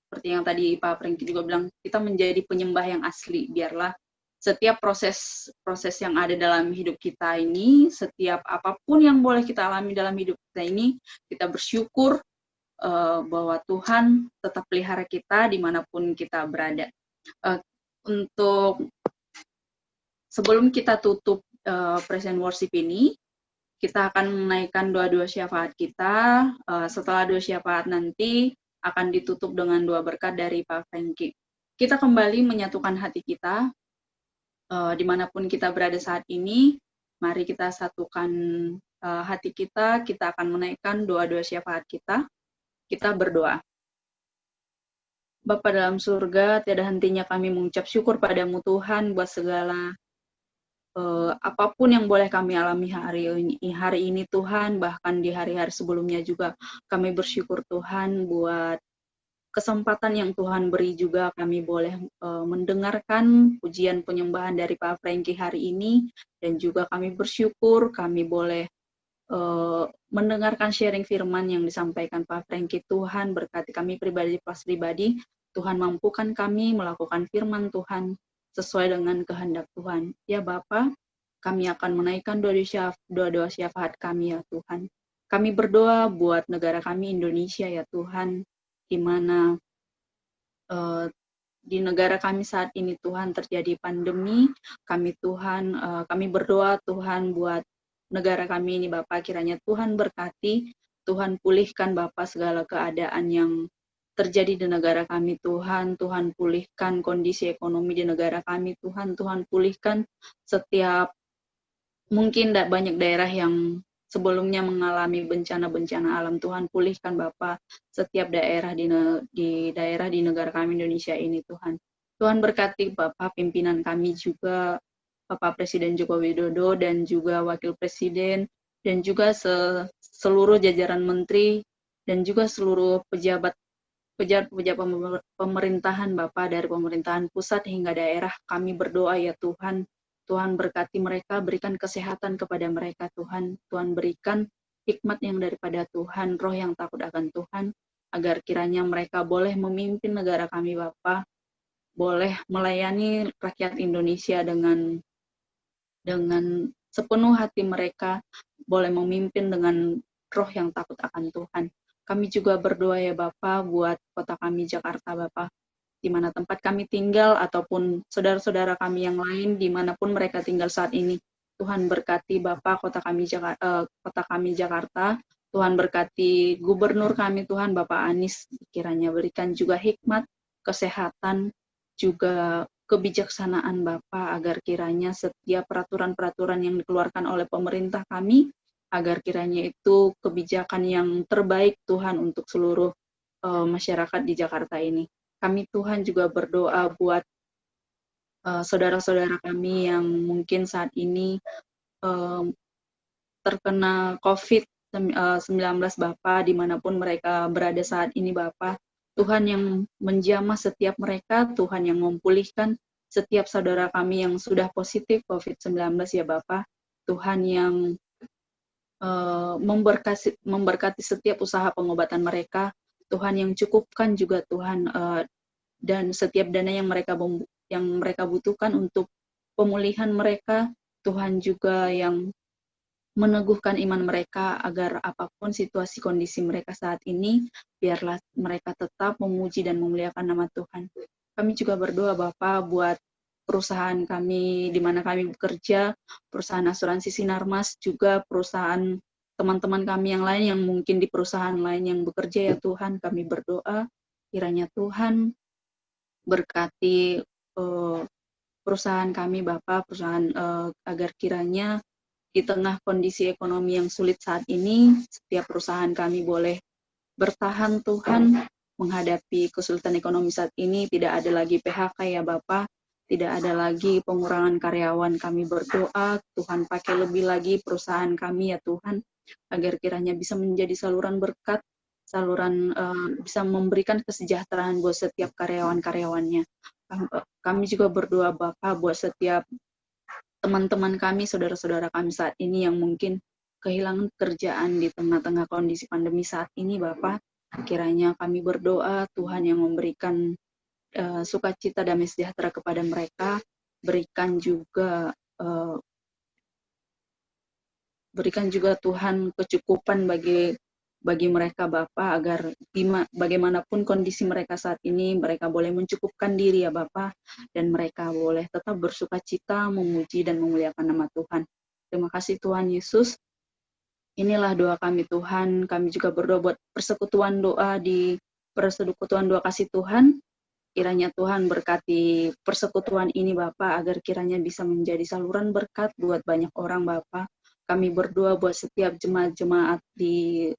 Seperti yang tadi Pak Franky juga bilang, kita menjadi penyembah yang asli. Biarlah setiap proses yang ada dalam hidup kita ini, setiap apapun yang boleh kita alami dalam hidup kita ini, kita bersyukur bahwa Tuhan tetap pelihara kita dimanapun kita berada. Untuk sebelum kita tutup present worship ini, kita akan menaikkan doa-doa syafaat kita. Setelah doa syafaat nanti akan ditutup dengan doa berkat dari Pak Franky. Kita kembali menyatukan hati kita, dimanapun kita berada saat ini. Mari kita satukan hati kita akan menaikkan doa-doa syafaat kita. Kita berdoa. Bapa dalam surga, tiada hentinya kami mengucap syukur padamu Tuhan buat segala apapun yang boleh kami alami hari ini Tuhan, bahkan di hari-hari sebelumnya juga kami bersyukur Tuhan buat kesempatan yang Tuhan beri juga kami boleh mendengarkan pujian penyembahan dari Pak Franky hari ini, dan juga kami bersyukur kami boleh mendengarkan sharing firman yang disampaikan Pak Franky. Tuhan berkati kami pribadi, Tuhan mampukan kami melakukan firman Tuhan sesuai dengan kehendak Tuhan. Ya Bapa, kami akan menaikkan doa-doa syafaat kami ya Tuhan. Kami berdoa buat negara kami Indonesia ya Tuhan, di mana di negara kami saat ini Tuhan terjadi pandemi. Kami berdoa Tuhan buat negara kami ini Bapa, kiranya Tuhan berkati, Tuhan pulihkan Bapa segala keadaan yang terjadi di negara kami Tuhan. Tuhan pulihkan kondisi ekonomi di negara kami Tuhan. Tuhan pulihkan setiap, mungkin banyak daerah yang sebelumnya mengalami bencana-bencana alam. Tuhan pulihkan Bapa setiap daerah di daerah di negara kami Indonesia ini Tuhan. Tuhan berkati Bapa pimpinan kami juga, Bapak Presiden Joko Widodo dan juga Wakil Presiden, dan juga seluruh jajaran menteri dan juga seluruh pejabat pemerintahan Bapak, dari pemerintahan pusat hingga daerah. Kami berdoa ya Tuhan, Tuhan berkati mereka, berikan kesehatan kepada mereka Tuhan. Tuhan berikan hikmat yang daripada Tuhan, roh yang takut akan Tuhan, agar kiranya mereka boleh memimpin negara kami Bapak, boleh melayani rakyat Indonesia dengan sepenuh hati mereka, boleh memimpin dengan roh yang takut akan Tuhan. Kami juga berdoa ya Bapak buat kota kami Jakarta Bapak, di mana tempat kami tinggal ataupun saudara-saudara kami yang lain dimanapun mereka tinggal saat ini. Tuhan berkati Bapak kota kami Jakarta. Tuhan berkati gubernur kami Tuhan Bapak Anies, kiranya berikan juga hikmat, kesehatan, juga kebijaksanaan Bapak, agar kiranya setiap peraturan-peraturan yang dikeluarkan oleh pemerintah kami, agar kiranya itu kebijakan yang terbaik Tuhan untuk seluruh masyarakat di Jakarta ini. Kami Tuhan juga berdoa buat saudara-saudara kami yang mungkin saat ini terkena COVID-19 Bapak, dimanapun mereka berada saat ini Bapak. Tuhan yang menjamah setiap mereka, Tuhan yang memulihkan setiap saudara kami yang sudah positif COVID-19 ya Bapak. Tuhan yang memberkati setiap usaha pengobatan mereka, Tuhan yang cukupkan juga Tuhan, dan setiap dana yang mereka butuhkan untuk pemulihan mereka, Tuhan juga yang meneguhkan iman mereka agar apapun situasi kondisi mereka saat ini, biarlah mereka tetap memuji dan memuliakan nama Tuhan. Kami juga berdoa Bapak buat perusahaan kami di mana kami bekerja, perusahaan asuransi Sinarmas, juga perusahaan teman-teman kami yang lain yang mungkin di perusahaan lain yang bekerja ya Tuhan. Kami berdoa kiranya Tuhan berkati perusahaan kami Bapak, perusahaan agar kiranya di tengah kondisi ekonomi yang sulit saat ini, setiap perusahaan kami boleh bertahan Tuhan menghadapi kesulitan ekonomi saat ini. Tidak ada lagi PHK ya Bapak, tidak ada lagi pengurangan karyawan. Kami berdoa Tuhan pakai lebih lagi perusahaan kami ya Tuhan, agar kiranya bisa menjadi saluran berkat, saluran bisa memberikan kesejahteraan buat setiap karyawan-karyawannya. Kami juga berdoa Bapak buat setiap teman-teman kami, saudara-saudara kami saat ini yang mungkin kehilangan pekerjaan di tengah-tengah kondisi pandemi saat ini, Bapak. Kiranya kami berdoa Tuhan yang memberikan sukacita damai sejahtera kepada mereka, berikan juga Tuhan kecukupan bagi mereka Bapak, agar bagaimanapun kondisi mereka saat ini, mereka boleh mencukupkan diri ya Bapak, dan mereka boleh tetap bersukacita, memuji dan memuliakan nama Tuhan. Terima kasih Tuhan Yesus. Inilah doa kami Tuhan. Kami juga berdoa buat persekutuan doa di persekutuan doa kasih Tuhan. Kiranya Tuhan berkati persekutuan ini Bapak, agar kiranya bisa menjadi saluran berkat buat banyak orang Bapak. Kami berdoa buat setiap jemaat-jemaat di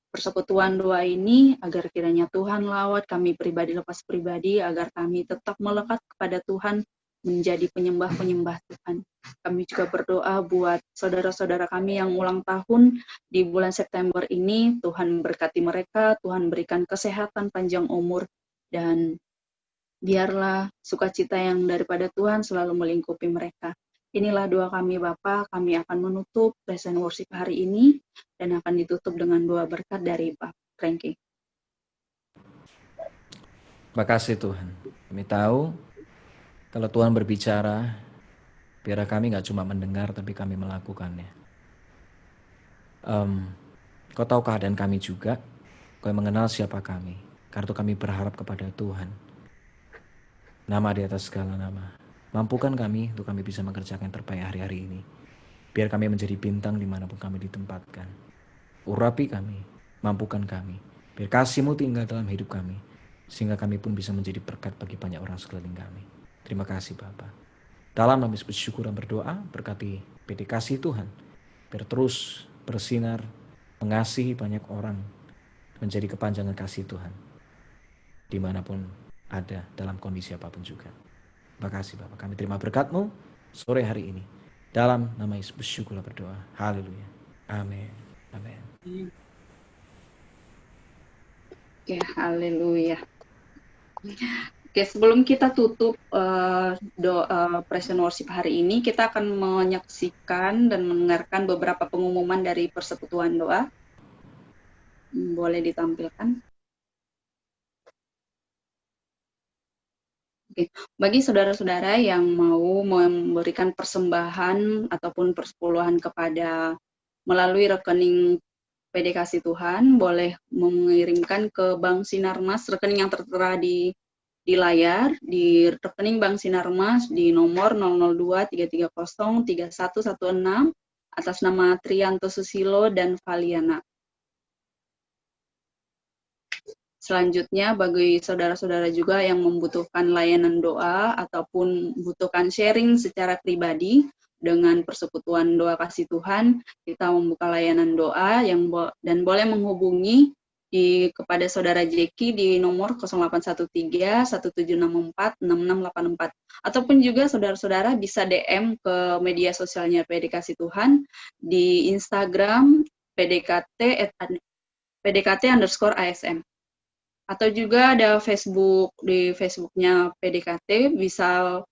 persekutuan doa ini, agar kiranya Tuhan lawat kami pribadi lepas pribadi, agar kami tetap melekat kepada Tuhan, menjadi penyembah-penyembah Tuhan. Kami juga berdoa buat saudara-saudara kami yang ulang tahun di bulan September ini. Tuhan berkati mereka, Tuhan berikan kesehatan, panjang umur, dan biarlah sukacita yang daripada Tuhan selalu melingkupi mereka. Inilah doa kami Bapa. Kami akan menutup praise and worship hari ini dan akan ditutup dengan doa berkat dari Pak Frankie. Terima kasih Tuhan. Kami tahu kalau Tuhan berbicara, biar kami nggak cuma mendengar, tapi kami melakukannya. Kau tahu keadaan kami juga, kau mengenal siapa kami, karena kami berharap kepada Tuhan. Nama di atas segala nama. Mampukan kami untuk kami bisa mengerjakan yang terbaik hari-hari ini. Biar kami menjadi bintang dimanapun kami ditempatkan. Urapi kami, mampukan kami. Biar kasih-Mu tinggal dalam hidup kami, sehingga kami pun bisa menjadi berkat bagi banyak orang sekeliling kami. Terima kasih Bapa. Dalam nama Yesus bersyukur dan berdoa, berkati PD Kasih Tuhan, biar terus bersinar, mengasihi banyak orang, menjadi kepanjangan kasih Tuhan, dimanapun ada, dalam kondisi apapun juga. Terima kasih Bapak, kami terima berkat-Mu sore hari ini. Dalam nama Yesus bersyukur dan berdoa. Haleluya. Amin. Amin. Oke, haleluya. Oke, sebelum kita tutup praise and worship hari ini, kita akan menyaksikan dan mendengarkan beberapa pengumuman dari persekutuan doa. Boleh ditampilkan. Oke, bagi saudara-saudara yang mau memberikan persembahan ataupun persepuluhan kepada melalui rekening PD Kasih Tuhan, boleh mengirimkan ke Bank Sinarmas, rekening yang tertera di layar, di rekening Bank Sinarmas di nomor 002-330-3116 atas nama Trianto Susilo dan Valiana. Selanjutnya, bagi saudara-saudara juga yang membutuhkan layanan doa ataupun membutuhkan sharing secara pribadi dengan persekutuan doa kasih Tuhan, kita membuka layanan doa dan boleh menghubungi kepada saudara Jeki di nomor 0813-1764-6684, ataupun juga saudara-saudara bisa DM ke media sosialnya PD Kasih Tuhan di Instagram PDKT_ASM. Atau juga ada Facebook, di Facebooknya PDKT, bisa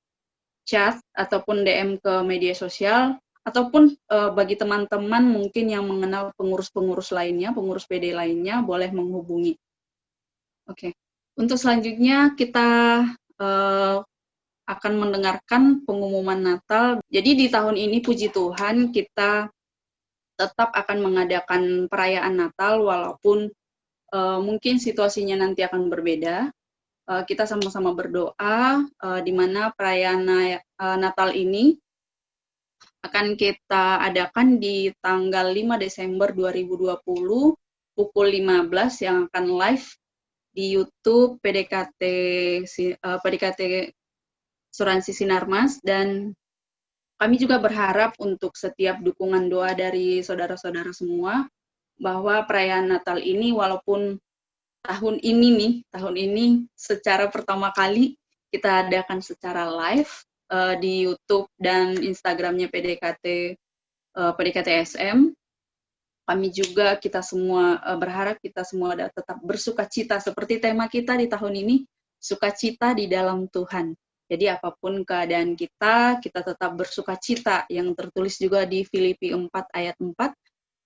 chat ataupun DM ke media sosial, ataupun bagi teman-teman mungkin yang mengenal pengurus-pengurus lainnya, pengurus PD lainnya, boleh menghubungi. Oke. Untuk selanjutnya kita akan mendengarkan pengumuman Natal. Jadi di tahun ini puji Tuhan kita tetap akan mengadakan perayaan Natal walaupun mungkin situasinya nanti akan berbeda. Kita sama-sama berdoa di mana perayaan Natal ini akan kita adakan di tanggal 5 Desember 2020 pukul 15 yang akan live di YouTube PDKT Asuransi Sinarmas, dan kami juga berharap untuk setiap dukungan doa dari saudara-saudara semua bahwa perayaan Natal ini walaupun tahun ini secara pertama kali kita adakan secara live di YouTube dan Instagramnya PDKT SM. Kami juga kita semua berharap kita semua tetap bersukacita seperti tema kita di tahun ini, sukacita di dalam Tuhan. Jadi apapun keadaan kita tetap bersukacita, yang tertulis juga di Filipi 4 ayat 4,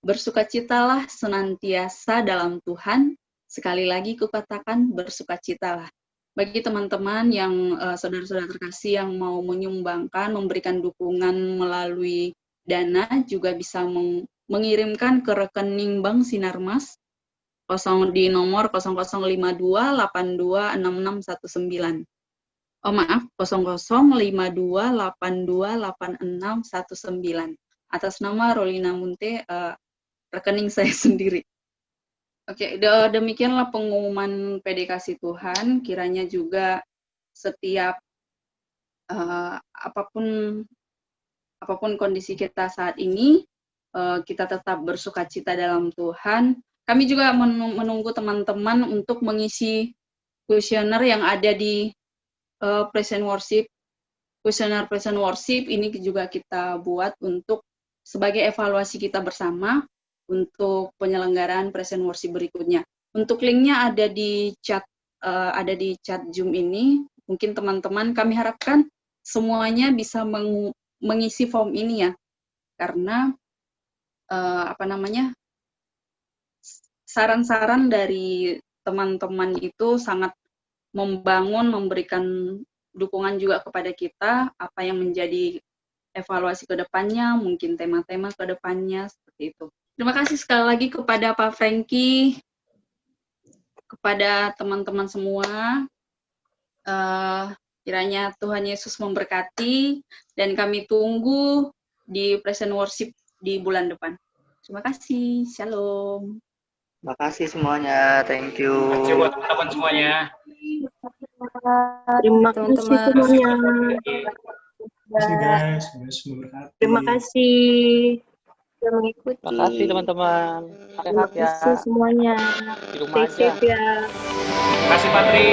bersukacitalah senantiasa dalam Tuhan, sekali lagi kukatakan bersukacitalah. Bagi teman-teman yang saudara-saudara terkasih yang mau menyumbangkan, memberikan dukungan melalui dana, juga bisa mengirimkan ke rekening Bank Sinarmas di nomor 0052826619. Oh maaf, 0052828619 atas nama Rolina Munte, rekening saya sendiri. Oke, demikianlah pengumuman PD Kasih Tuhan. Kiranya juga setiap apapun kondisi kita saat ini, kita tetap bersukacita dalam Tuhan. Kami juga menunggu teman-teman untuk mengisi kuesioner yang ada di Present Worship. Kuesioner Present Worship ini juga kita buat untuk sebagai evaluasi kita bersama untuk penyelenggaraan Present Worship berikutnya. Untuk linknya ada di chat Zoom ini. Mungkin teman-teman, kami harapkan semuanya bisa mengisi form ini ya, karena saran-saran dari teman-teman itu sangat membangun, memberikan dukungan juga kepada kita, apa yang menjadi evaluasi ke depannya, mungkin tema-tema ke depannya, seperti itu. Terima kasih sekali lagi kepada Pak Frankie, kepada teman-teman semua. Kiranya Tuhan Yesus memberkati, dan kami tunggu di Present Worship di bulan depan. Terima kasih. Shalom. Terima kasih semuanya. Thank you. Terima kasih buat teman-teman semuanya. Terima kasih semuanya. Terima kasih guys. Memberkati. Terima kasih sudah mengikuti. Terima kasih teman-teman. Terima Sehat ya. kasih semuanya. Di rumah Stay aja. safe ya. Terima kasih Patri.